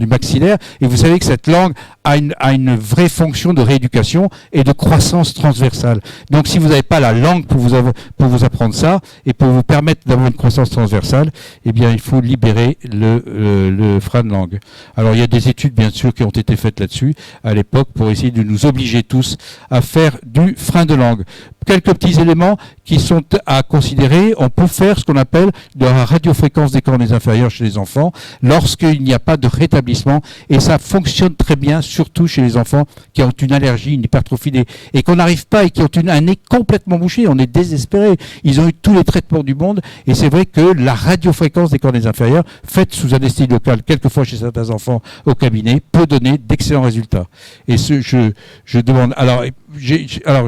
maxillaire. Et vous savez que cette langue a une vraie fonction de rééducation et de croissance transversale. Donc si vous n'avez pas la langue pour vous apprendre ça et pour vous permettre d'avoir une croissance transversale, eh bien il faut libérer le frein de langue. Alors il y a des études bien sûr qui ont été faites là-dessus à l'époque pour essayer de nous obliger tous à faire du frein de langue. Quelques petits éléments qui sont à considérer. On peut faire ce qu'on appelle de la radiofréquence des cornets inférieurs chez les enfants lorsqu'il n'y a pas de rétablissement, et ça fonctionne très bien, surtout chez les enfants qui ont une allergie, une hypertrophie et qu'on n'arrive pas et qui ont un nez complètement bouché. On est désespéré. Ils ont eu tous les traitements du monde et c'est vrai que la radiofréquence des cornets inférieurs, faite sous anesthésie locale, quelquefois chez certains enfants au cabinet, peut donner d'excellents résultats. Et je demande. Alors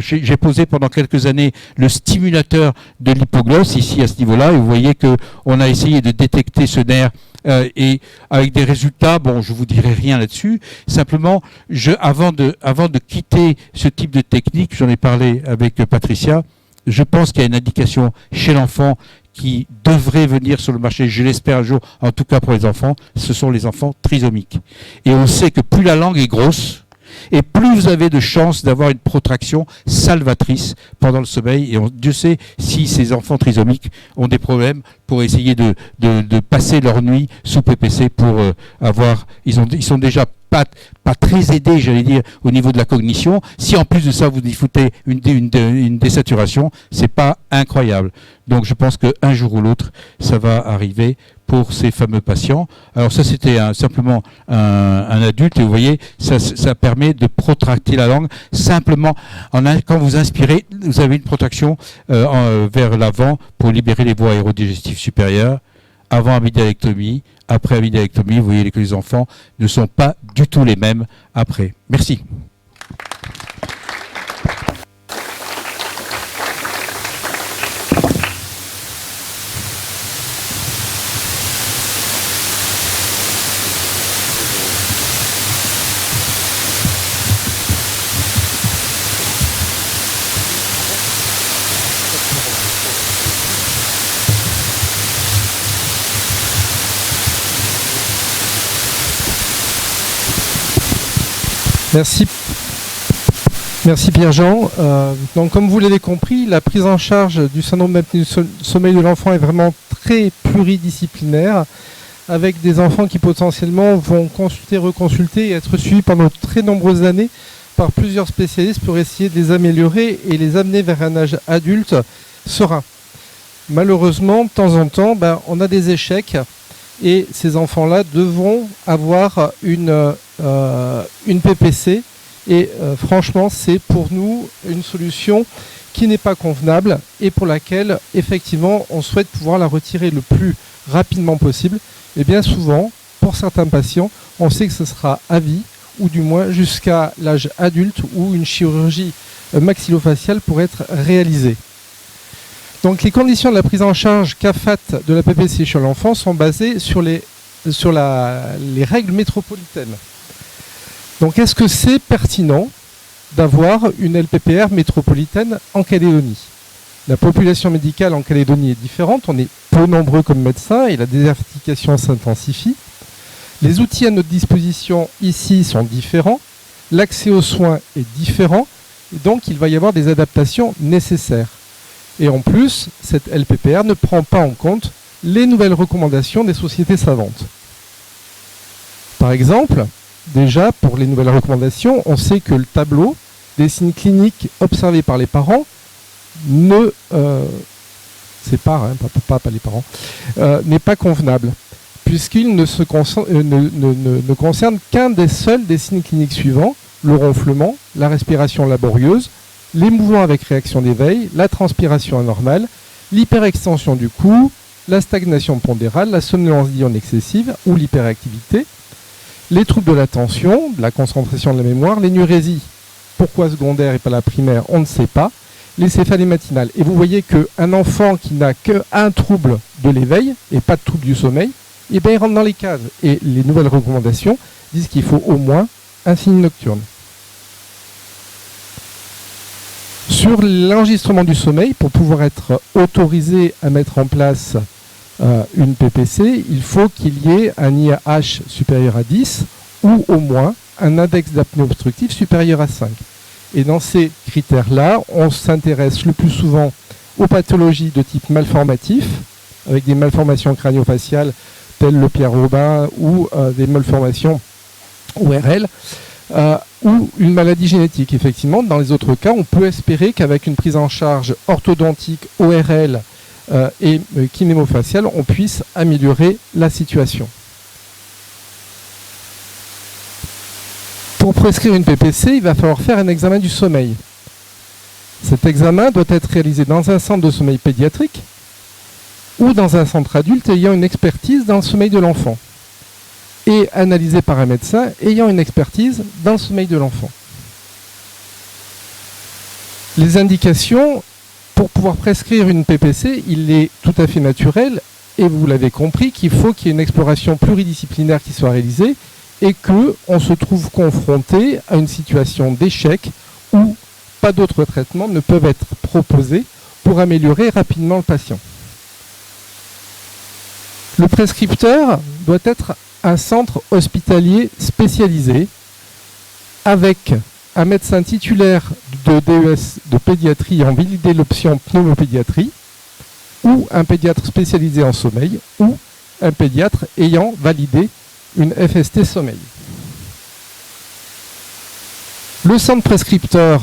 j'ai posé pendant quelques années le stimulateur de l'hypoglosse ici à ce niveau-là, et vous voyez que on a essayé de détecter ce nerf et avec des résultats. Bon, je vous dirai rien là-dessus. Simplement, avant de quitter ce type de technique, j'en ai parlé avec Patricia. Je pense qu'il y a une indication chez l'enfant qui devrait venir sur le marché, je l'espère un jour, en tout cas pour les enfants, ce sont les enfants trisomiques. Et on sait que plus la langue est grosse, et plus vous avez de chances d'avoir une protraction salvatrice pendant le sommeil. Et Dieu sait si ces enfants trisomiques ont des problèmes pour essayer de passer leur nuit sous PPC pour avoir... Ils sont déjà pas très aidés, j'allais dire, au niveau de la cognition. Si en plus de ça, vous y foutez une désaturation, c'est pas incroyable. Donc je pense qu'un jour ou l'autre, ça va arriver pour ces fameux patients. Alors ça, c'était simplement un adulte, et vous voyez, ça permet de protracter la langue. Simplement, quand vous inspirez, vous avez une protraction vers l'avant pour libérer les voies aérodigestives supérieures. Avant amygdalectomie, après amygdalectomie, vous voyez que les enfants ne sont pas du tout les mêmes après. Merci. Merci Pierre-Jean. Donc comme vous l'avez compris, la prise en charge du syndrome d'apnée du sommeil de l'enfant est vraiment très pluridisciplinaire, avec des enfants qui potentiellement vont consulter, reconsulter et être suivis pendant très nombreuses années par plusieurs spécialistes pour essayer de les améliorer et les amener vers un âge adulte serein. Malheureusement, de temps en temps, on a des échecs. Et ces enfants-là devront avoir une PPC. Et franchement, c'est pour nous une solution qui n'est pas convenable et pour laquelle, effectivement, on souhaite pouvoir la retirer le plus rapidement possible. Et bien souvent, pour certains patients, on sait que ce sera à vie, ou du moins jusqu'à l'âge adulte où une chirurgie maxillofaciale pourrait être réalisée. Donc les conditions de la prise en charge CAFAT de la PPC chez l'enfant sont basées sur les règles métropolitaines. Donc est-ce que c'est pertinent d'avoir une LPPR métropolitaine en Calédonie? La population médicale en Calédonie est différente, on est peu nombreux comme médecins et la désertification s'intensifie. Les outils à notre disposition ici sont différents, l'accès aux soins est différent, et donc il va y avoir des adaptations nécessaires. Et en plus, cette LPPR ne prend pas en compte les nouvelles recommandations des sociétés savantes. Par exemple, déjà pour les nouvelles recommandations, on sait que le tableau des signes cliniques observés par les parents n'est pas convenable, puisqu'il ne concerne qu'un des seuls des signes cliniques suivants: le ronflement, la respiration laborieuse, les mouvements avec réaction d'éveil, la transpiration anormale, l'hyperextension du cou, la stagnation pondérale, la somnolence diurne excessive ou l'hyperactivité. Les troubles de l'attention, de la concentration, de la mémoire, l'énurésie, pourquoi secondaire et pas la primaire, on ne sait pas. Les céphalées matinales. Et vous voyez qu'un enfant qui n'a qu'un trouble de l'éveil et pas de trouble du sommeil, eh bien, il rentre dans les cases. Et les nouvelles recommandations disent qu'il faut au moins un signe nocturne. Sur l'enregistrement du sommeil, pour pouvoir être autorisé à mettre en place une PPC, il faut qu'il y ait un IAH supérieur à 10 ou au moins un index d'apnée obstructive supérieur à 5. Et dans ces critères-là, on s'intéresse le plus souvent aux pathologies de type malformatif, avec des malformations crânio-faciales telles le Pierre Robin ou des malformations ORL, ou une maladie génétique. Effectivement, dans les autres cas, on peut espérer qu'avec une prise en charge orthodontique, ORL et kinémofaciale, on puisse améliorer la situation. Pour prescrire une PPC, il va falloir faire un examen du sommeil. Cet examen doit être réalisé dans un centre de sommeil pédiatrique ou dans un centre adulte ayant une expertise dans le sommeil de l'enfant et analysé par un médecin ayant une expertise dans le sommeil de l'enfant. Les indications pour pouvoir prescrire une PPC, il est tout à fait naturel, et vous l'avez compris, qu'il faut qu'il y ait une exploration pluridisciplinaire qui soit réalisée et qu'on se trouve confronté à une situation d'échec où pas d'autres traitements ne peuvent être proposés pour améliorer rapidement le patient. Le prescripteur doit être un centre hospitalier spécialisé avec un médecin titulaire de DES de pédiatrie ayant validé l'option pneumopédiatrie ou un pédiatre spécialisé en sommeil ou un pédiatre ayant validé une FST sommeil. Le centre prescripteur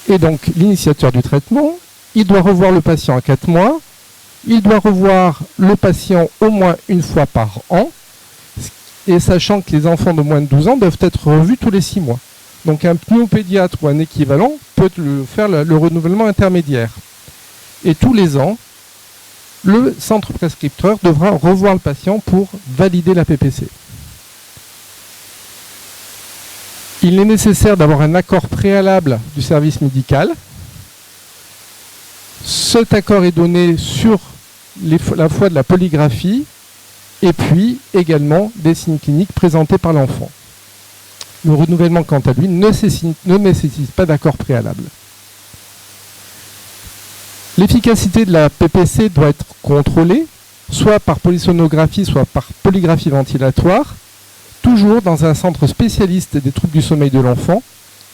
est donc l'initiateur du traitement. Il doit revoir le patient à 4 mois. Il doit revoir le patient au moins une fois par an. Et sachant que les enfants de moins de 12 ans doivent être revus tous les 6 mois. Donc un pneumopédiatre ou un équivalent peut faire le renouvellement intermédiaire. Et tous les ans, le centre prescripteur devra revoir le patient pour valider la PPC. Il est nécessaire d'avoir un accord préalable du service médical. Cet accord est donné sur la foi de la polygraphie et puis également des signes cliniques présentés par l'enfant. Le renouvellement, quant à lui, ne nécessite pas d'accord préalable. L'efficacité de la PPC doit être contrôlée, soit par polysonographie, soit par polygraphie ventilatoire, toujours dans un centre spécialiste des troubles du sommeil de l'enfant,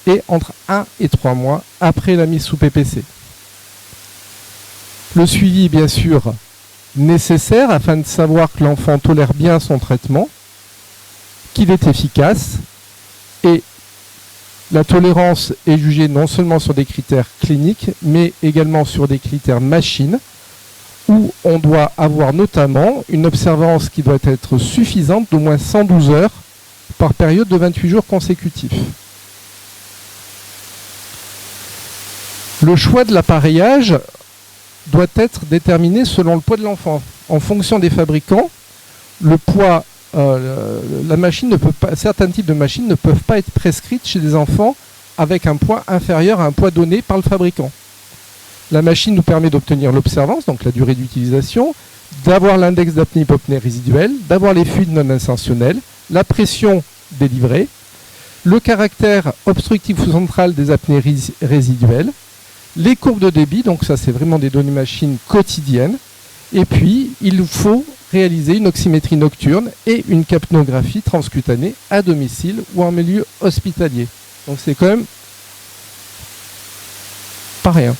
et entre 1 et 3 mois après la mise sous PPC. Le suivi, bien sûr, nécessaire afin de savoir que l'enfant tolère bien son traitement, qu'il est efficace, et la tolérance est jugée non seulement sur des critères cliniques, mais également sur des critères machines, où on doit avoir notamment une observance qui doit être suffisante d'au moins 112 heures par période de 28 jours consécutifs. Le choix de l'appareillage doit être déterminé selon le poids de l'enfant. En fonction des fabricants, le poids, la machine ne peut pas, certains types de machines ne peuvent pas être prescrites chez des enfants avec un poids inférieur à un poids donné par le fabricant. La machine nous permet d'obtenir l'observance, donc la durée d'utilisation, d'avoir l'index d'apnée-hypopnée résiduelle, d'avoir les fluides non ascensionnels, la pression délivrée, le caractère obstructif ou central des apnées résiduelles, les courbes de débit, donc ça c'est vraiment des données machines quotidiennes, et puis il faut réaliser une oxymétrie nocturne et une capnographie transcutanée à domicile ou en milieu hospitalier. Donc c'est quand même pas rien.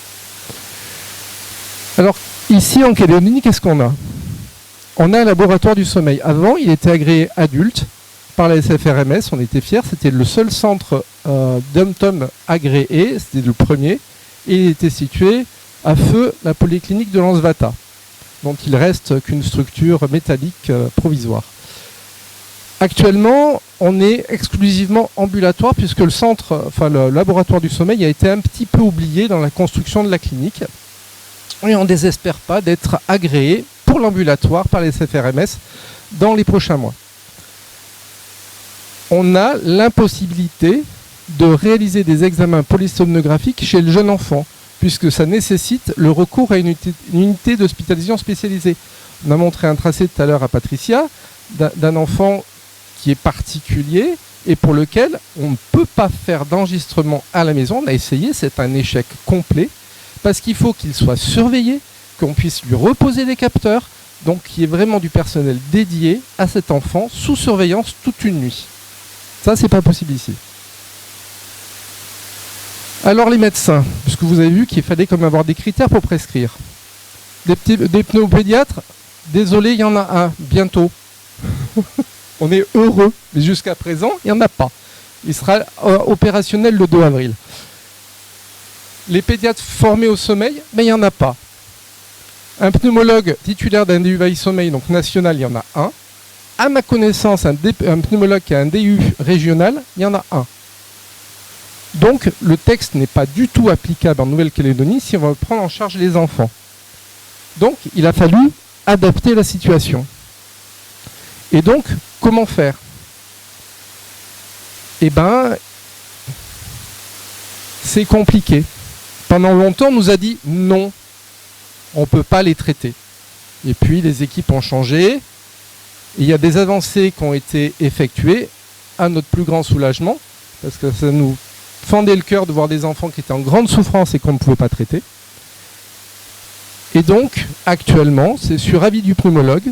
Alors ici en Calédonie, qu'est-ce qu'on a? On a un laboratoire du sommeil. Avant, il était agréé adulte par la SFRMS, on était fiers, c'était le seul centre dom-tom agréé, c'était le premier, et il était situé à Feu, la polyclinique de Lansvata, dont il reste qu'une structure métallique provisoire. Actuellement, on est exclusivement ambulatoire puisque le laboratoire du sommeil a été un petit peu oublié dans la construction de la clinique. Et on ne désespère pas d'être agréé pour l'ambulatoire par les SFRMS dans les prochains mois. on a l'impossibilité de réaliser des examens polysomnographiques chez le jeune enfant, puisque ça nécessite le recours à une unité d'hospitalisation spécialisée. On a montré un tracé tout à l'heure à Patricia d'un enfant qui est particulier et pour lequel on ne peut pas faire d'enregistrement à la maison. On a essayé, c'est un échec complet, parce qu'il faut qu'il soit surveillé, qu'on puisse lui reposer des capteurs, donc qu'il y ait vraiment du personnel dédié à cet enfant sous surveillance toute une nuit. Ça, c'est pas possible ici. Alors les médecins, puisque vous avez vu qu'il fallait quand même avoir des critères pour prescrire. Des pneumopédiatres, désolé, il y en a un, bientôt. On est heureux, mais jusqu'à présent, il n'y en a pas. Il sera opérationnel le 2 avril. Les pédiatres formés au sommeil, mais il n'y en a pas. Un pneumologue titulaire d'un DU veille sommeil, donc national, il y en a un. À ma connaissance, un pneumologue qui a un DU régional, il y en a un. Donc, le texte n'est pas du tout applicable en Nouvelle-Calédonie si on veut prendre en charge les enfants. Donc, il a fallu adapter la situation. Et donc, comment faire? Eh bien, c'est compliqué. Pendant longtemps, on nous a dit non, on ne peut pas les traiter. Et puis, les équipes ont changé. Il y a des avancées qui ont été effectuées, à notre plus grand soulagement, parce que ça nous fendait le cœur de voir des enfants qui étaient en grande souffrance et qu'on ne pouvait pas traiter. Et donc, actuellement, c'est sur avis du pneumologue,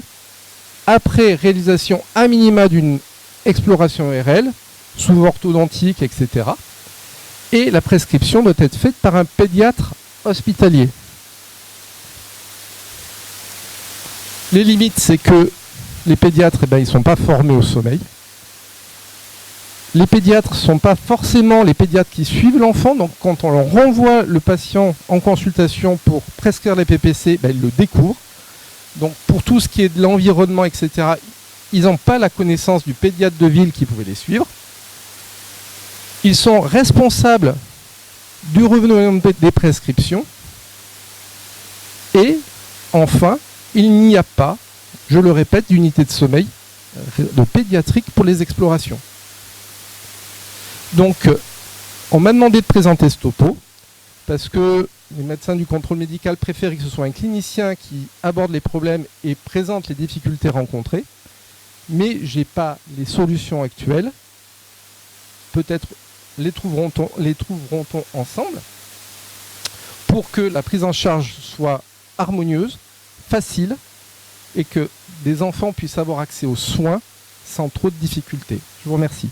après réalisation à minima d'une exploration RL, sous orthodontique, etc. Et la prescription doit être faite par un pédiatre hospitalier. Les limites, c'est que les pédiatres, ils ne sont pas formés au sommeil. Les pédiatres ne sont pas forcément les pédiatres qui suivent l'enfant. Donc quand on leur renvoie le patient en consultation pour prescrire les PPC, ils le découvrent. Donc pour tout ce qui est de l'environnement, etc., ils n'ont pas la connaissance du pédiatre de ville qui pouvait les suivre. Ils sont responsables du renouvellement des prescriptions. Et enfin, il n'y a pas, je le répète, d'unité de sommeil de pédiatrique pour les explorations. Donc, on m'a demandé de présenter ce topo, parce que les médecins du contrôle médical préfèrent que ce soit un clinicien qui aborde les problèmes et présente les difficultés rencontrées, mais je n'ai pas les solutions actuelles. Peut-être les trouverons-on ensemble pour que la prise en charge soit harmonieuse, facile, et que des enfants puissent avoir accès aux soins sans trop de difficultés. Je vous remercie.